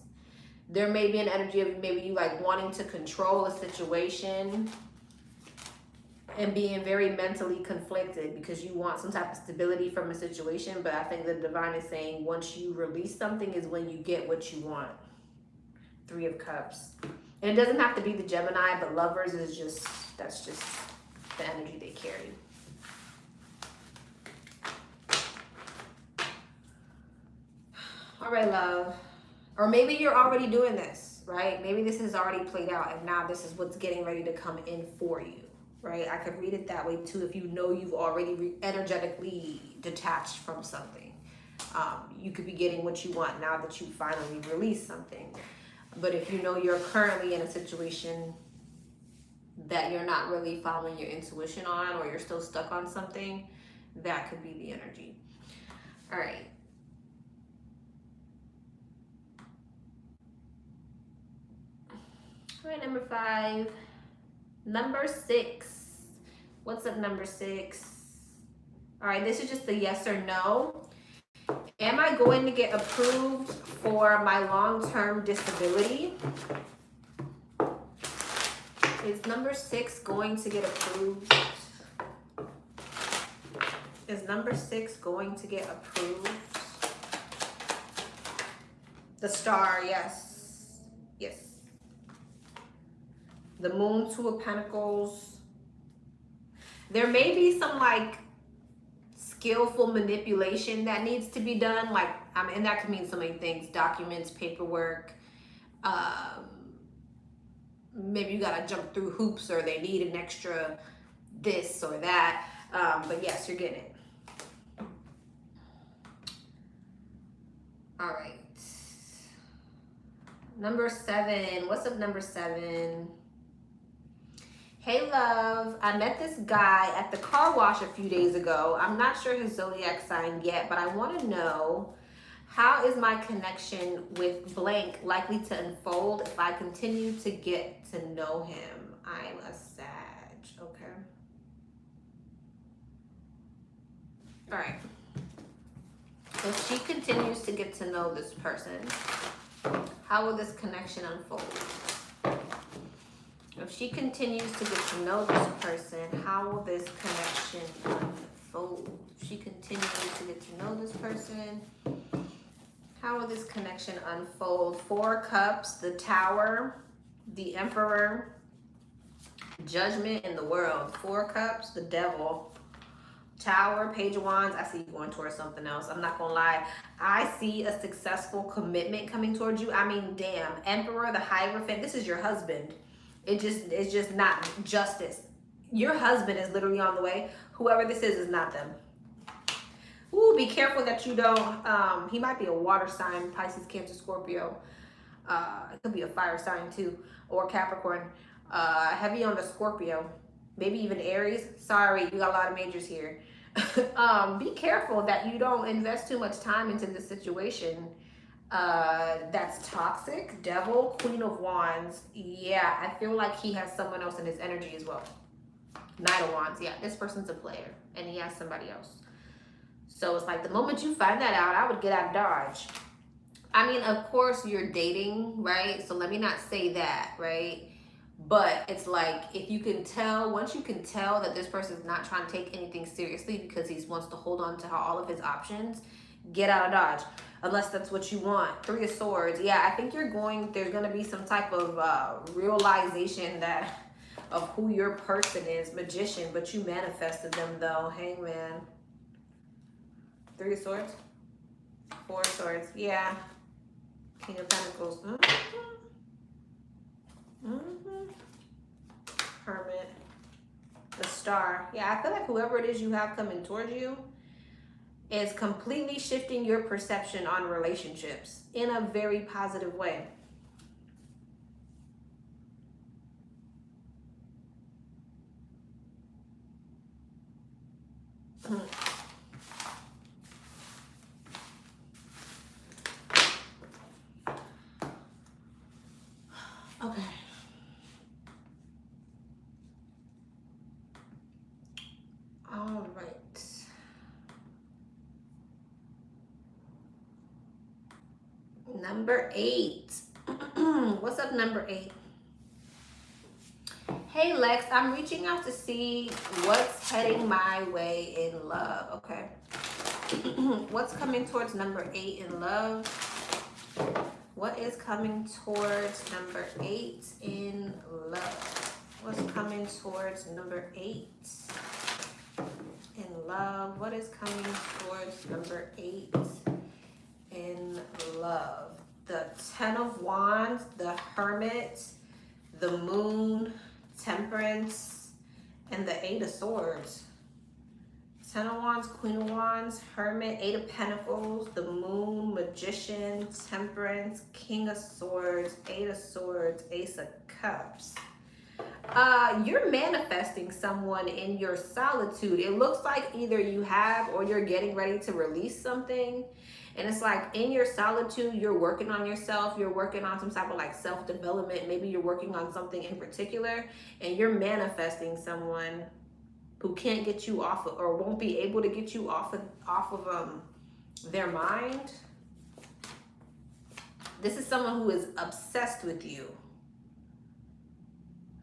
Speaker 1: There may be an energy of maybe you like wanting to control a situation and being very mentally conflicted because you want some type of stability from a situation. But I think the divine is saying once you release something is when you get what you want. Three of Cups. And it doesn't have to be the Gemini, but Lovers is just, that's just the energy they carry. All right, love. Or maybe you're already doing this, right? Maybe this has already played out and now this is what's getting ready to come in for you. Right? I could read it that way too. If you know you've already energetically detached from something, you could be getting what you want now that you finally released something. But if you know you're currently in a situation that you're not really following your intuition on, or you're still stuck on something, that could be the energy. All right. All right, number 5. Number 6. What's up, number 6? All right, this is just a yes or no. Am I going to get approved for my long-term disability? Is number 6 going to get approved? Is number 6 going to get approved? The Star, yes. Yes. The Moon, Two of Pentacles. There may be some like skillful manipulation that needs to be done. Like, and that could mean so many things. Documents, paperwork. Maybe you gotta jump through hoops, or they need an extra this or that. But yes, you're getting it. All right. Number 7. What's up, number 7? Hey love, I met this guy at the car wash a few days ago. I'm not sure his zodiac sign yet, but I want to know, how is my connection with blank likely to unfold if I continue to get to know him? I'm a Sag. Okay. All right. If she continues to get to know this person, how will this connection unfold? If she continues to get to know this person, how will this connection unfold? If she continues to get to know this person, how will this connection unfold? 4 Cups, the Tower, the Emperor, Judgment in the World. 4 Cups, the Devil, Tower, Page of Wands. I see you going towards something else. I'm not gonna lie. I see a successful commitment coming towards you. I mean, damn. Emperor, the Hierophant. This is your husband. It's just not justice. Your husband is literally on the way. Whoever this is not them. Ooh, be careful that you don't, he might be a water sign, Pisces, Cancer, Scorpio. It could be a fire sign too, or Capricorn. Heavy on the Scorpio, maybe even Aries. Sorry, you got a lot of majors here. Be careful that you don't invest too much time into this situation. That's toxic. Devil, Queen of Wands. Yeah, I feel like he has someone else in his energy as well. Knight of Wands. Yeah, this person's a player and he has somebody else. So it's like the moment you find that out, I would get out of Dodge. I mean, of course you're dating, right? So let me not say that, right? But it's like, if you can tell, once you can tell that this person is not trying to take anything seriously because he wants to hold on to all of his options, get out of Dodge. Unless that's what you want. Three of Swords. Yeah, I think there's going to be some type of realization that of who your person is. Magician, but you manifested them though. Hangman. Three of Swords. Four of Swords. Yeah. King of Pentacles. Hermit. The Star. Yeah, I feel like whoever it is you have coming towards you is completely shifting your perception on relationships in a very positive way. Okay. All right. Number 8. What's up, number 8? Hey, Lex, I'm reaching out to see what's heading my way in love. Okay. What's coming towards number 8 in love? What is coming towards number 8 in love? What's coming towards number 8 in love? What is coming towards number 8 in love? The Ten of Wands, the Hermit, the Moon, Temperance, and the Eight of Swords. Ten of Wands, Queen of Wands, Hermit, Eight of Pentacles, the Moon, Magician, Temperance, King of Swords, Eight of Swords, Ace of Cups. You're manifesting someone in your solitude. It looks like either you have or you're getting ready to release something. And it's like in your solitude, you're working on yourself. You're working on some type of like self-development. Maybe you're working on something in particular and you're manifesting someone who can't get you off of, or won't be able to get you off of their mind. This is someone who is obsessed with you.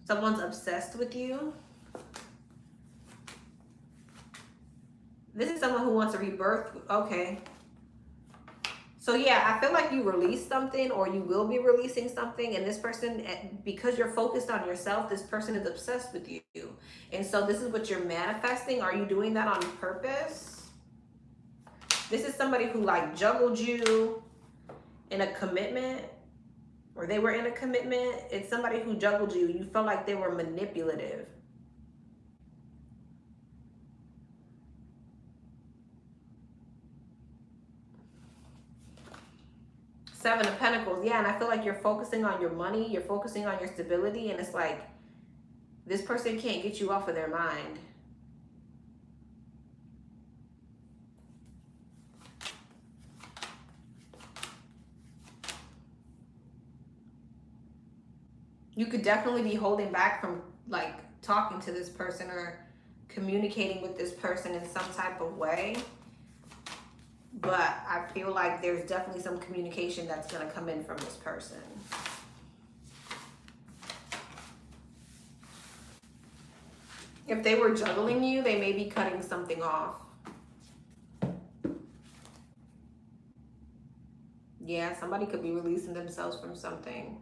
Speaker 1: Someone's obsessed with you. This is someone who wants a rebirth. Okay. So yeah, I feel like you released something or you will be releasing something, and this person, because you're focused on yourself, this person is obsessed with you. And so this is what you're manifesting. Are you doing that on purpose? This is somebody who like juggled you in a commitment, or they were in a commitment. It's somebody who juggled you. You felt like they were manipulative. Seven of Pentacles. Yeah, and I feel like you're focusing on your money. You're focusing on your stability. And it's like, this person can't get you off of their mind. You could definitely be holding back from like talking to this person or communicating with this person in some type of way. But I feel like there's definitely some communication that's going to come in from this person. If they were juggling you, they may be cutting something off. Yeah, somebody could be releasing themselves from something.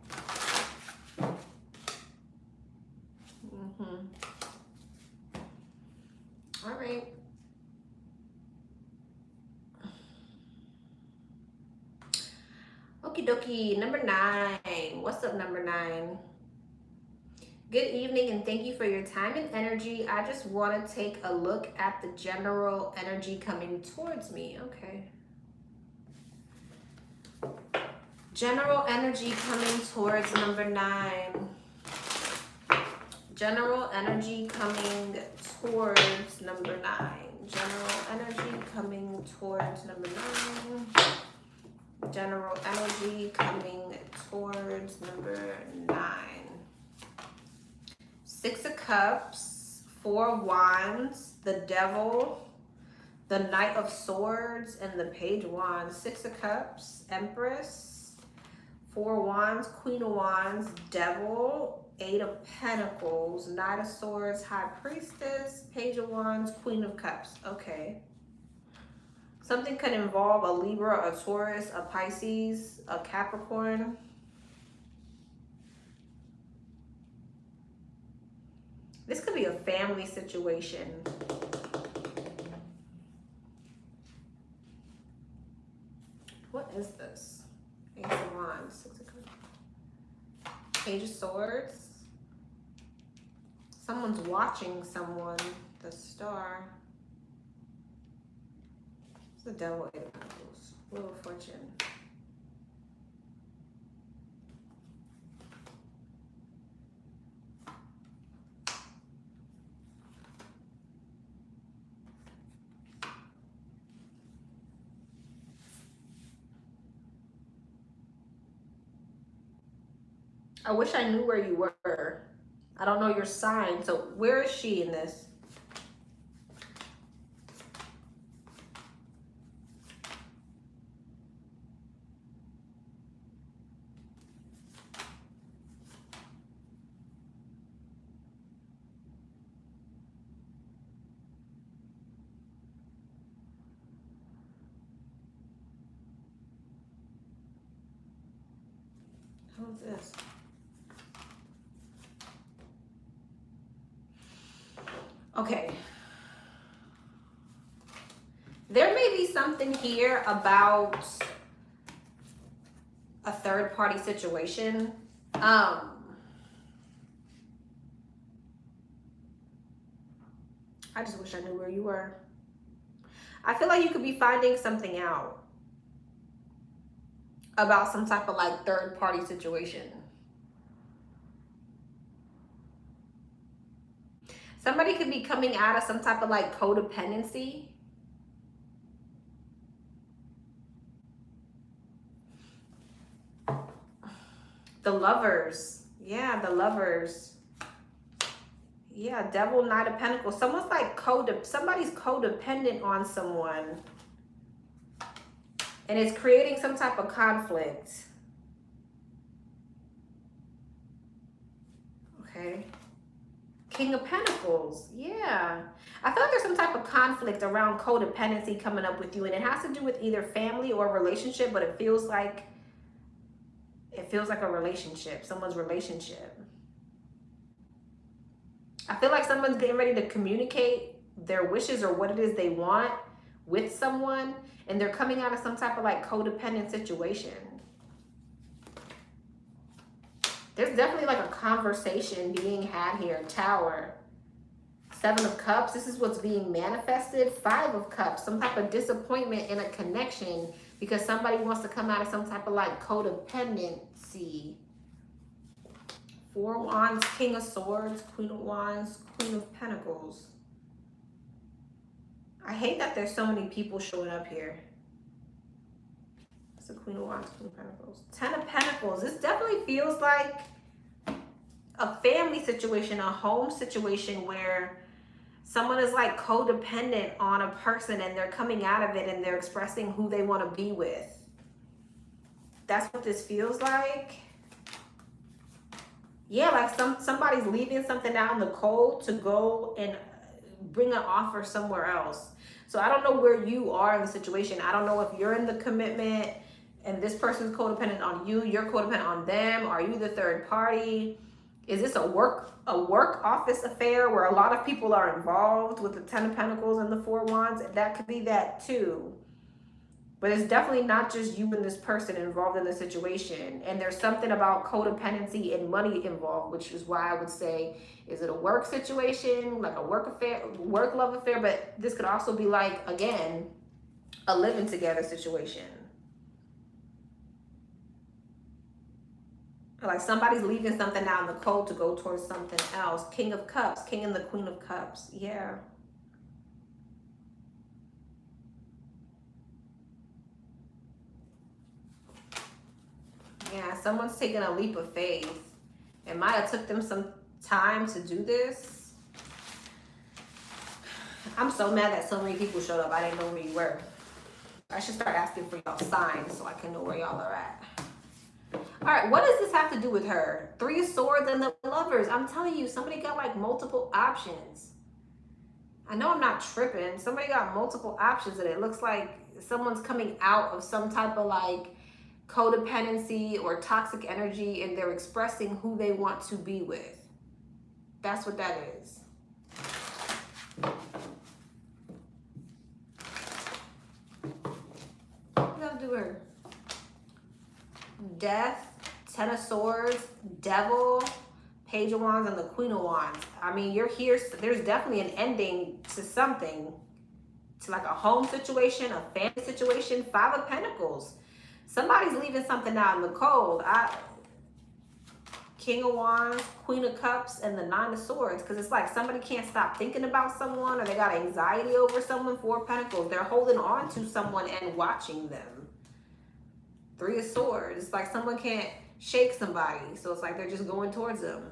Speaker 1: All right. Okie dokie. Number 9. What's up, number 9? Good evening, and thank you for your time and energy. I just want to take a look at the general energy coming towards me. Okay. General energy coming towards number 9. General energy coming towards number 9. General energy coming towards number 9. General energy coming towards number 9. 6 of Cups, 4 of Wands, the Devil, the Knight of Swords, and the Page of Wands. 6 of Cups, Empress, 4 of Wands, Queen of Wands, Devil, 8 of Pentacles, Knight of Swords, High Priestess, Page of Wands, Queen of Cups. Okay. Something could involve a Libra, a Taurus, a Pisces, a Capricorn. This could be a family situation. What is this? Ace of Wands, 6 of Cups. Page of Swords. Someone's watching someone. The Star. It's the Devil, 8 of Pentacles. Wheel of Fortune. I wish I knew where you were. I don't know your sign. So where is she in this? Who's this? Okay. There may be something here about a third party situation. I just wish I knew where you were. I feel like you could be finding something out about some type of like third party situation. Somebody could be coming out of some type of like codependency. The Lovers. Yeah, the Lovers. Yeah, Devil, Knight of Pentacles. Someone's like somebody's codependent on someone. And it's creating some type of conflict. Okay. King of Pentacles. Yeah. I feel like there's some type of conflict around codependency coming up with you. And it has to do with either family or relationship. But it feels like a relationship. Someone's relationship. I feel like someone's getting ready to communicate their wishes or what it is they want with someone. And they're coming out of some type of like codependent situation. There's definitely like a conversation being had here. Tower. 7 of Cups. This is what's being manifested. 5 of Cups. Some type of disappointment in a connection because somebody wants to come out of some type of like codependency. 4 of Wands. King of Swords. Queen of Wands. Queen of Pentacles. I hate that there's so many people showing up here. It's the Queen of Wands, Queen of Pentacles. 10 of Pentacles. This definitely feels like a family situation, a home situation where someone is like codependent on a person and they're coming out of it and they're expressing who they want to be with. That's what this feels like. Yeah, like somebody's leaving something out in the cold to go and bring an offer somewhere else. So I don't know where you are in the situation. I don't know if you're in the commitment and this person's codependent on you, you're codependent on them. Are you the third party? Is this a work office affair where a lot of people are involved with the 10 of Pentacles and the 4 of Wands? That could be that too. But it's definitely not just you and this person involved in the situation. And there's something about codependency and money involved, which is why I would say, is it a work situation, like a work affair, work love affair? But this could also be like, again, a living together situation. Like somebody's leaving something out in the cold to go towards something else. King of Cups, King and the Queen of Cups. Yeah. Yeah, someone's taking a leap of faith. It might have took them some time to do this. I'm so mad that so many people showed up. I didn't know where you were. I should start asking for y'all signs so I can know where y'all are at. All right, what does this have to do with her? 3 of Swords and the Lovers. I'm telling you, somebody got like multiple options. I know I'm not tripping. Somebody got multiple options and it looks like someone's coming out of some type of like codependency or toxic energy and they're expressing who they want to be with. That's what that is. What does that do her? Death, 10 of Swords, Devil, Page of Wands, and the Queen of Wands. I mean, you're here. There's definitely an ending to something, to like a home situation, a family situation. 5 of Pentacles. Somebody's leaving something out in the cold. King of Wands, Queen of Cups, and the 9 of Swords. Because it's like somebody can't stop thinking about someone or they got anxiety over someone. 4 of Pentacles. They're holding on to someone and watching them. 3 of Swords. It's like someone can't shake somebody. So it's like they're just going towards them.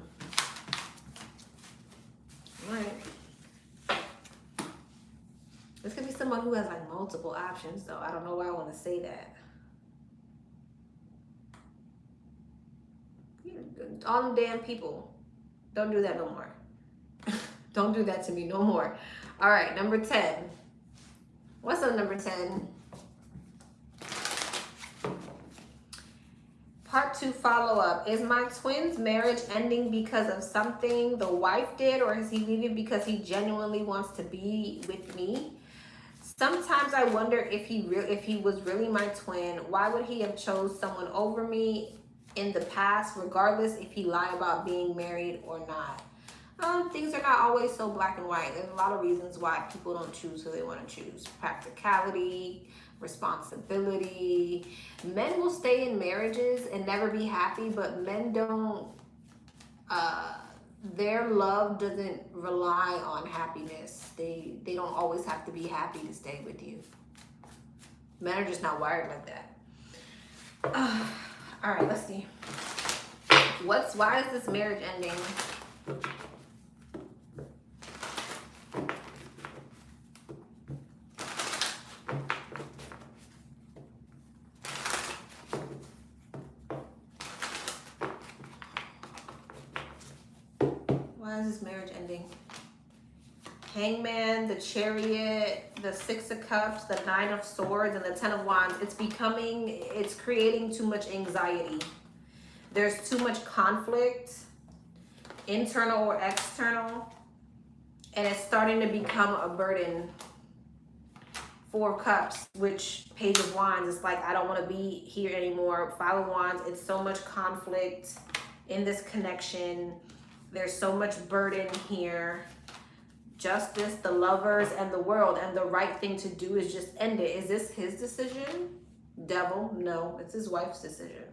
Speaker 1: All right. This could be someone who has like multiple options though. I don't know why I want to say that. All them damn people. Don't do that no more. Don't do that to me no more. All right, number 10. What's up, number 10? Part 2 follow-up. Is my twin's marriage ending because of something the wife did, or is he leaving because he genuinely wants to be with me? Sometimes I wonder if he was really my twin, why would he have chose someone over me in the past, regardless if he lied about being married or not? Things are not always so black and white. There's a lot of reasons why people don't choose who they want to choose. Practicality, responsibility. Men will stay in marriages and never be happy, but men don't, their love doesn't rely on happiness. They don't always have to be happy to stay with you. Men are just not wired like that. All right, let's see. Why is this marriage ending? Why is this marriage ending? Hangman, the Chariot, the 6 of Cups, the 9 of Swords, and the 10 of Wands. It's creating too much anxiety. There's too much conflict, internal or external, and it's starting to become a burden. 4 of Cups, which Page of Wands, it's like, I don't want to be here anymore. 5 of Wands, it's so much conflict in this connection. There's so much burden here. Justice, the Lovers, and the World. And the right thing to do is just end it. Is this his decision? Devil? No, it's his wife's decision.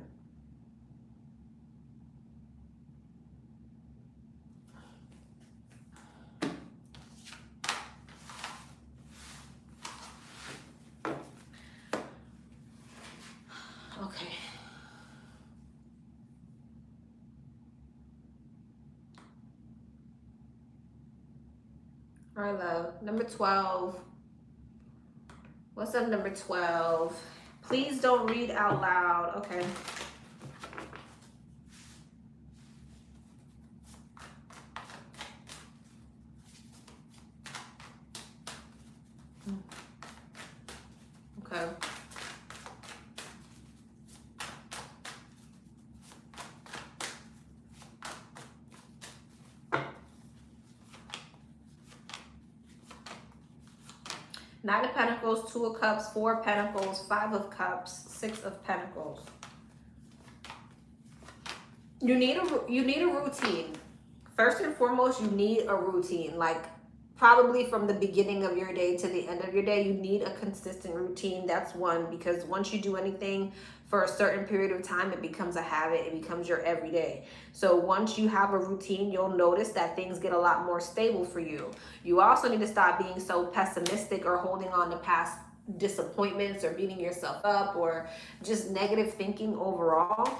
Speaker 1: Okay. All right, love. Number 12. What's up, number 12? Please don't read out loud. Okay. Okay. Nine of Pentacles, Two of Cups, Four of Pentacles, Five of Cups, Six of Pentacles. You need a routine. First and foremost, you need a routine. Like probably from the beginning of your day to the end of your day, you need a consistent routine. That's one, because once you do anything for a certain period of time, it becomes a habit. It becomes your everyday. So once you have a routine, you'll notice that things get a lot more stable for you. You also need to stop being so pessimistic or holding on to past disappointments or beating yourself up or just negative thinking overall.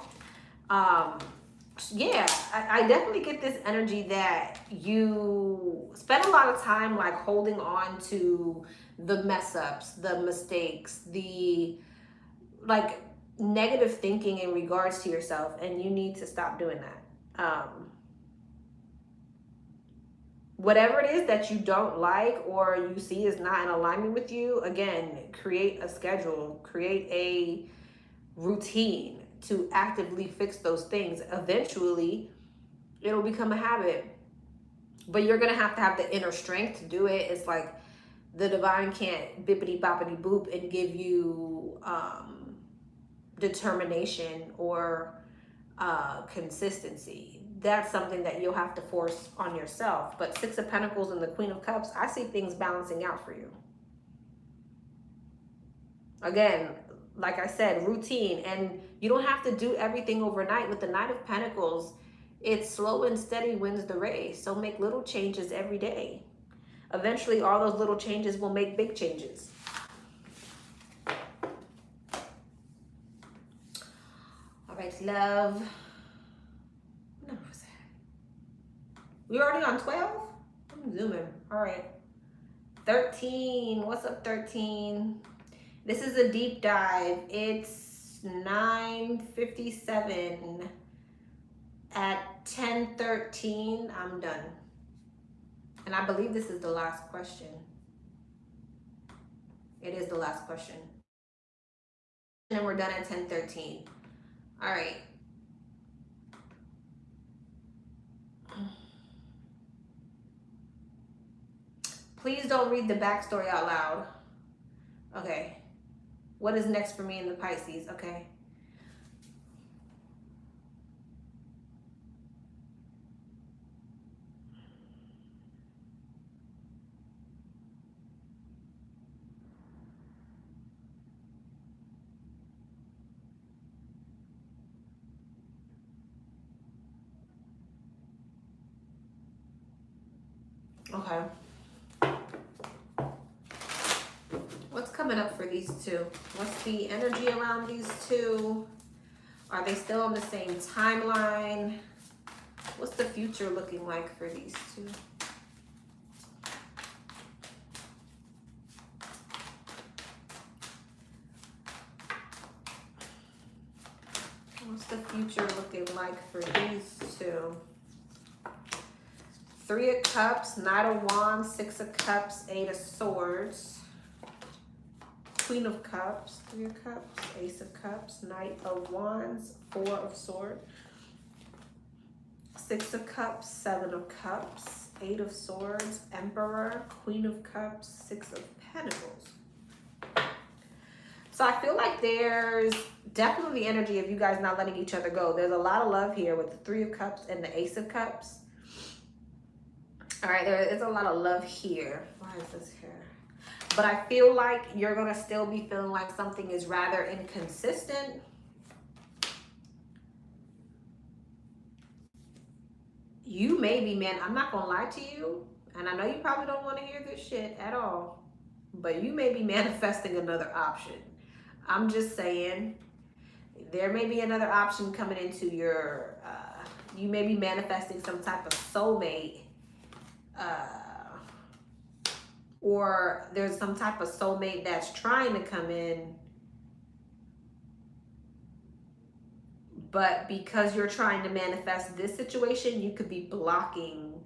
Speaker 1: Yeah, I definitely get this energy that you spend a lot of time like holding on to the mess ups, the mistakes, the like negative thinking in regards to yourself, and you need to stop doing that. Whatever it is that you don't like or you see is not in alignment with you, again, create a schedule, create a routine to actively fix those things. Eventually, it'll become a habit. But you're going to have the inner strength to do it. It's like the divine can't bippity boppity boop and give you determination or consistency. That's something that you'll have to force on yourself. But Six of Pentacles and the Queen of Cups, I see things balancing out for you. Again, like I said, routine, and you don't have to do everything overnight. With the Knight of Pentacles, it's slow and steady wins the race. So make little changes every day. Eventually, all those little changes will make big changes. All right, love. What number was that? We already on 12? I'm zooming. All right. 13. What's up, 13? This is a deep dive. It's 9:57. At 10:13, I'm done. And I believe this is the last question. It is the last question. And we're done at 10:13. All right. Please don't read the backstory out loud. Okay. What is next for me in the Pisces? Okay. Okay. What's coming up for these two? What's the energy around these two? Are they still on the same timeline? What's the future looking like for these two? What's the future looking like for these two? Three of Cups, Knight of Wands, Six of Cups, Eight of Swords, Queen of Cups, Three of Cups, Ace of Cups, Knight of Wands, Four of Swords, Six of Cups, Seven of Cups, Eight of Swords, Emperor, Queen of Cups, Six of Pentacles. So I feel like there's definitely energy of you guys not letting each other go. There's a lot of love here with the Three of Cups and the Ace of Cups. All right, there is a lot of love here. Why is this here? But I feel like you're going to still be feeling like something is rather inconsistent. You may be, man, I'm not going to lie to you. And I know you probably don't want to hear this shit at all. But you may be manifesting another option. I'm just saying, there may be another option coming into your, you may be manifesting some type of soulmate. Or there's some type of soulmate that's trying to come in, but because you're trying to manifest this situation, you could be blocking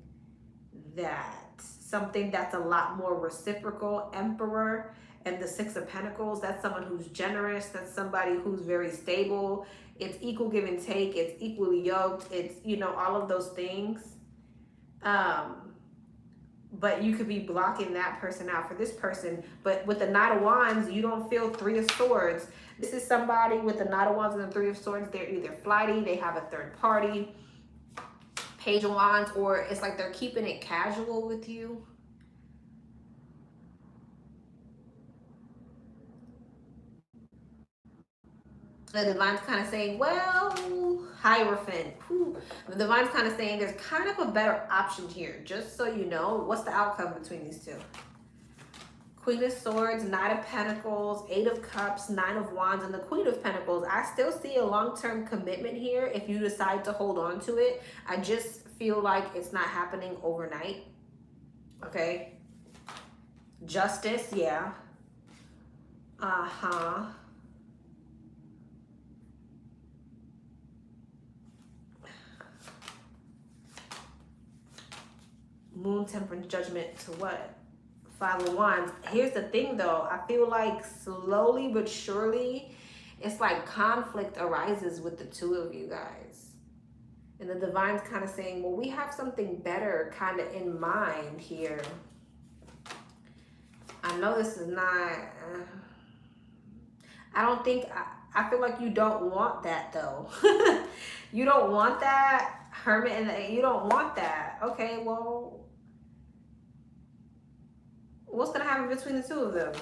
Speaker 1: that. Something that's a lot more reciprocal. Emperor and the Six of Pentacles, that's someone who's generous, that's somebody who's very stable. It's equal give and take, it's equally yoked, it's, you know, all of those things. but you could be blocking that person out for this person. But with the Knight of Wands, you don't feel Three of Swords. This is somebody with the Knight of Wands and the Three of Swords. They're either flighty, they have a third party, Page of Wands, or it's like they're keeping it casual with you. The Divine's kind of saying, well, Hierophant. Whew. The Divine's kind of saying there's kind of a better option here. Just so you know, what's the outcome between these two? Queen of Swords, Knight of Pentacles, Eight of Cups, Nine of Wands, and the Queen of Pentacles. I still see a long-term commitment here if you decide to hold on to it. I just feel like it's not happening overnight. Okay. Justice, yeah. Moon, Temperance, Judgment to what? Five of Wands. Here's the thing though. I feel like slowly but surely, it's like conflict arises with the two of you guys. And the Divine's kind of saying, well, we have something better kind of in mind here. I know this is not... I don't think... I feel like you don't want that though. You don't want that. Hermit, and you don't want that. Okay, well... what's going to happen between the two of them?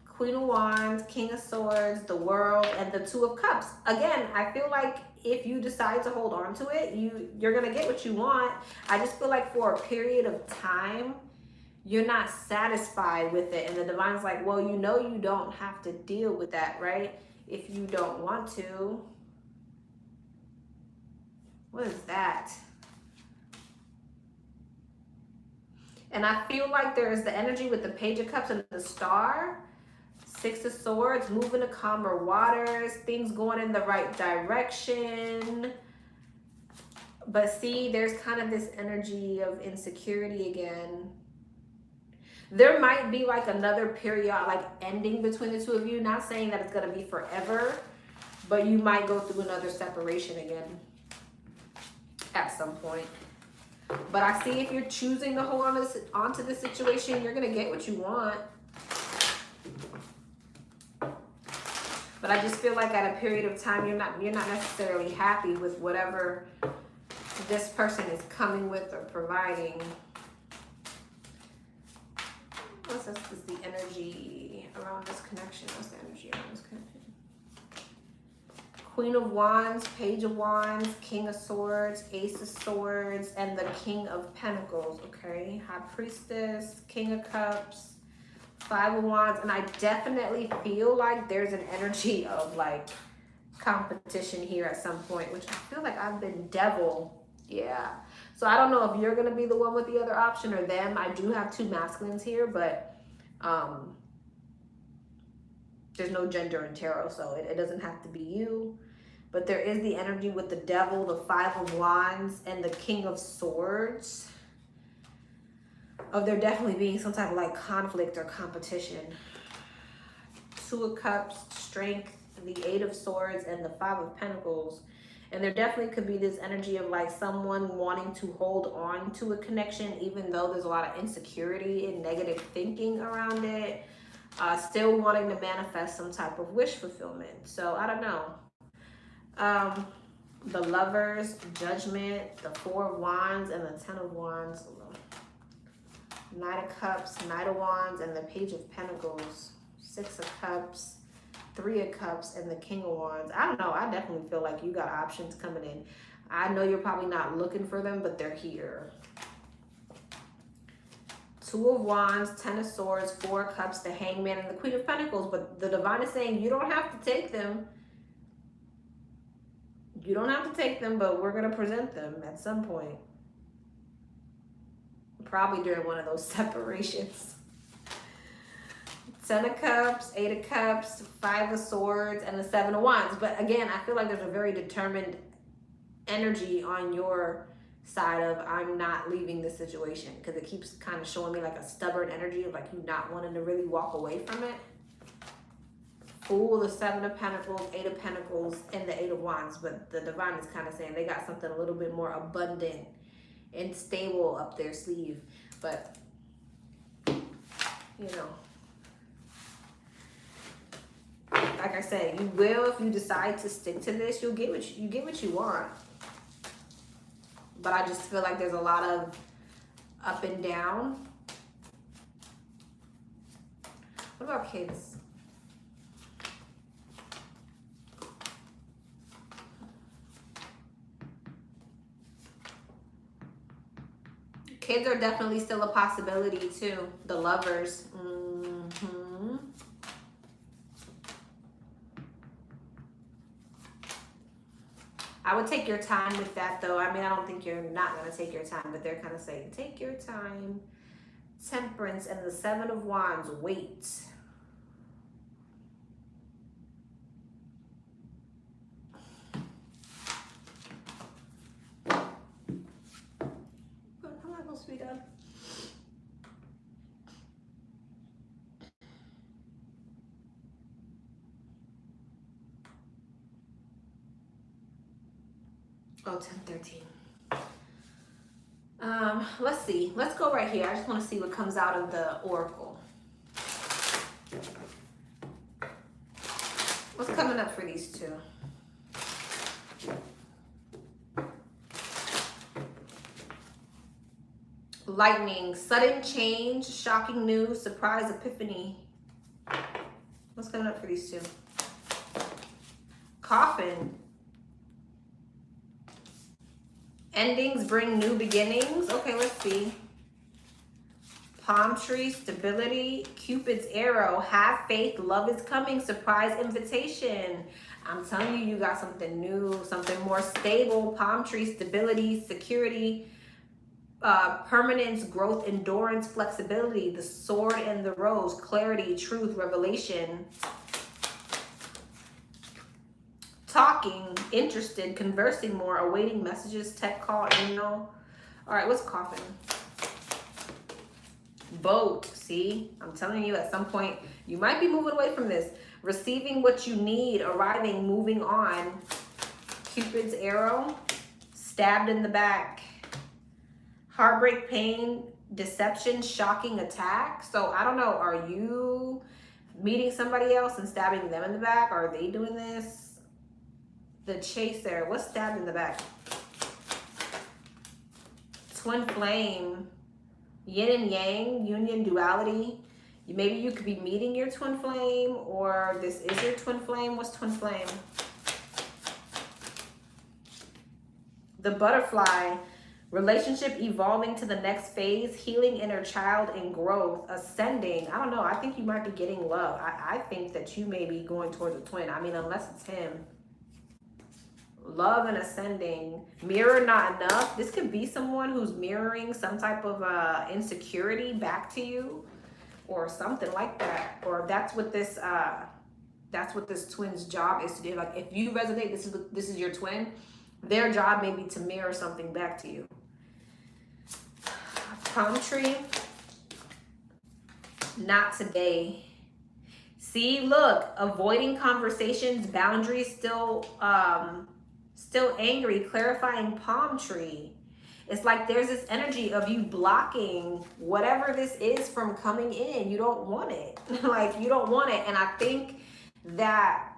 Speaker 1: Queen of Wands, King of Swords, the World, and the Two of Cups. Again, I feel like if you decide to hold on to it, you're going to get what you want. I just feel like for a period of time, you're not satisfied with it. And the Divine's like, well, you know you don't have to deal with that, right? If you don't want to. What is that? And I feel like there's the energy with the Page of Cups and the Star. Six of Swords, moving to calmer waters, things going in the right direction. But see, there's kind of this energy of insecurity again. There might be like another period, like ending between the two of you. Not saying that it's going to be forever, but you might go through another separation again at some point. But I see if you're choosing to hold on to this situation, you're going to get what you want. But I just feel like at a period of time, you're not necessarily happy with whatever this person is coming with or providing. What's this? Is the energy around this connection? What's the energy around this connection? Queen of Wands, Page of Wands, King of Swords, Ace of Swords, and the King of Pentacles, okay? High Priestess, King of Cups, Five of Wands, and I definitely feel like there's an energy of like competition here at some point, which I feel like I've been Devil, yeah. So I don't know if you're gonna be the one with the other option or them. I do have two masculines here, but there's no gender in tarot, so it doesn't have to be you. But there is the energy with the Devil, the Five of Wands, and the King of Swords. Of there definitely being some type of like conflict or competition. Two of Cups, Strength, the Eight of Swords, and the Five of Pentacles. And there definitely could be this energy of like someone wanting to hold on to a connection, even though there's a lot of insecurity and negative thinking around it. Still wanting to manifest some type of wish fulfillment. So I don't know. The Lovers, Judgment, the Four of Wands, and the Ten of Wands. Knight of Cups, Knight of Wands, and the Page of Pentacles. Six of Cups, Three of Cups, and the King of Wands. I don't know. I definitely feel like you got options coming in. I know you're probably not looking for them, but they're here. Two of Wands, Ten of Swords, Four of Cups, the Hangman, and the Queen of Pentacles. But the Divine is saying you don't have to take them. You don't have to take them, but we're going to present them at some point. Probably during one of those separations. Ten of Cups, Eight of Cups, Five of Swords, and the Seven of Wands. But again, I feel like there's a very determined energy on your side of I'm not leaving this situation, because it keeps kind of showing me like a stubborn energy of like you not wanting to really walk away from it. Fool, the Seven of Pentacles, Eight of Pentacles, and the Eight of Wands. But the Divine is kind of saying they got something a little bit more abundant and stable up their sleeve. But, you know, like I said, you will, if you decide to stick to this, you'll get what you want. But I just feel like there's a lot of up and down. What about kids? Kids are definitely still a possibility too. The lovers. I would take your time with that though. I mean, I don't think you're not going to take your time, but they're kind of saying, take your time. Temperance and the Seven of Wands, wait. How am I supposed to be done? Oh, 10:13. Let's see. Let's go right here. I just want to see what comes out of the oracle. What's coming up for these two? Lightning, sudden change, shocking news, surprise, epiphany. What's coming up for these two? Coffin. Endings bring new beginnings. Okay, let's see. Palm tree, stability, Cupid's arrow, have faith, love is coming, surprise invitation. I'm telling you, you got something new, something more stable. Palm tree, stability, security, permanence, growth, endurance, flexibility. The sword and the rose, clarity, truth, revelation. Talking, interested, conversing more, awaiting messages, tech call, email. All right, what's coffin? Boat, see? I'm telling you, at some point, you might be moving away from this. Receiving what you need, arriving, moving on. Cupid's arrow, stabbed in the back. Heartbreak, pain, deception, shocking attack. So I don't know, are you meeting somebody else and stabbing them in the back? Are they doing this? The chaser, what's stabbed in the back? Twin flame, yin and yang, union, duality. Maybe you could be meeting your twin flame, or this is your twin flame. What's twin flame? The butterfly, relationship evolving to the next phase, healing inner child and growth, ascending. I don't know, I think you might be getting love. I think that you may be going towards a twin. I mean, unless it's him. Love and ascending. Mirror, not enough. This could be someone who's mirroring some type of insecurity back to you, or something like that. Or that's what this twin's job is to do. Like, if you resonate, this is your twin. Their job may be to mirror something back to you. Palm tree. Not today. See, look, avoiding conversations, boundaries, still angry, clarifying palm tree. It's like there's this energy of you blocking whatever this is from coming in. You don't want it. Like, you don't want it. And I think that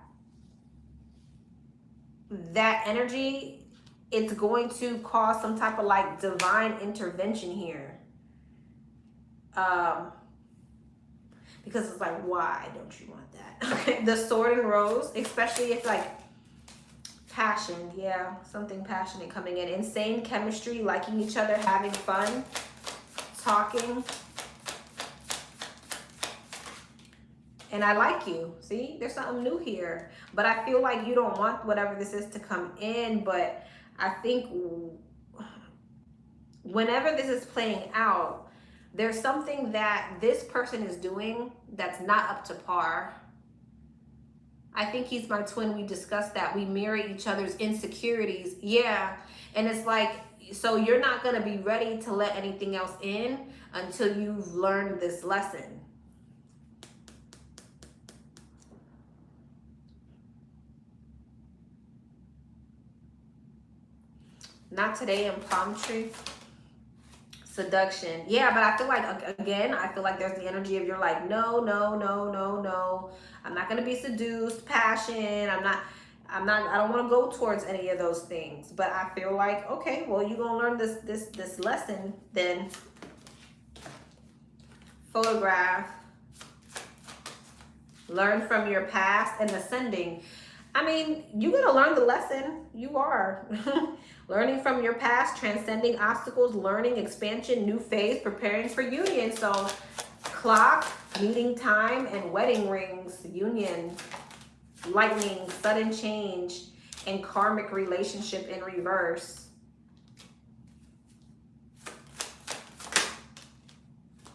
Speaker 1: energy, it's going to cause some type of like divine intervention here. Because it's like, why don't you want that? Okay, the sword and rose, especially if like passion, yeah, something passionate coming in. Insane chemistry, liking each other, having fun, talking. And I like you. See, there's something new here. But I feel like you don't want whatever this is to come in. But I think whenever this is playing out, there's something that this person is doing that's not up to par. I think he's my twin. We discussed that. We mirror each other's insecurities. Yeah. And it's like, so you're not going to be ready to let anything else in until you've learned this lesson. Not today in palm tree. Seduction. Yeah, but I feel like, again, I feel like there's the energy of you're like, no, no, no, no, no. I'm not going to be seduced. Passion. I don't want to go towards any of those things. But I feel like, okay, well, you're going to learn this lesson. Then photograph. Learn from your past and ascending. I mean, you're going to learn the lesson. You are. Learning from your past, transcending obstacles, learning, expansion, new phase, preparing for union. So clock, meeting time, and wedding rings, union, lightning, sudden change, and karmic relationship in reverse.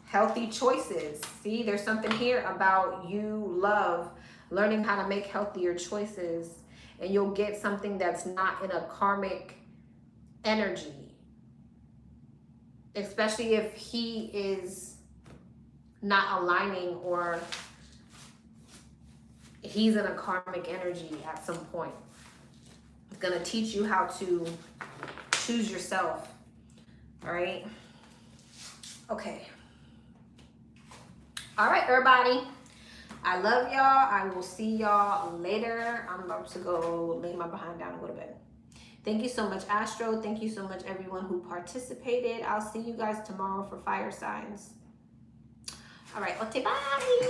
Speaker 1: Healthy choices. See, there's something here about you, love, learning how to make healthier choices. And you'll get something that's not in a karmic energy, especially if he is not aligning or he's in a karmic energy at some point. It's going to teach you how to choose yourself. All right. Okay. All right, everybody. I love y'all. I will see y'all later. I'm about to go lay my behind down and go to bed. Thank you so much, Astro. Thank you so much, everyone who participated. I'll see you guys tomorrow for fire signs. All right, okay, bye.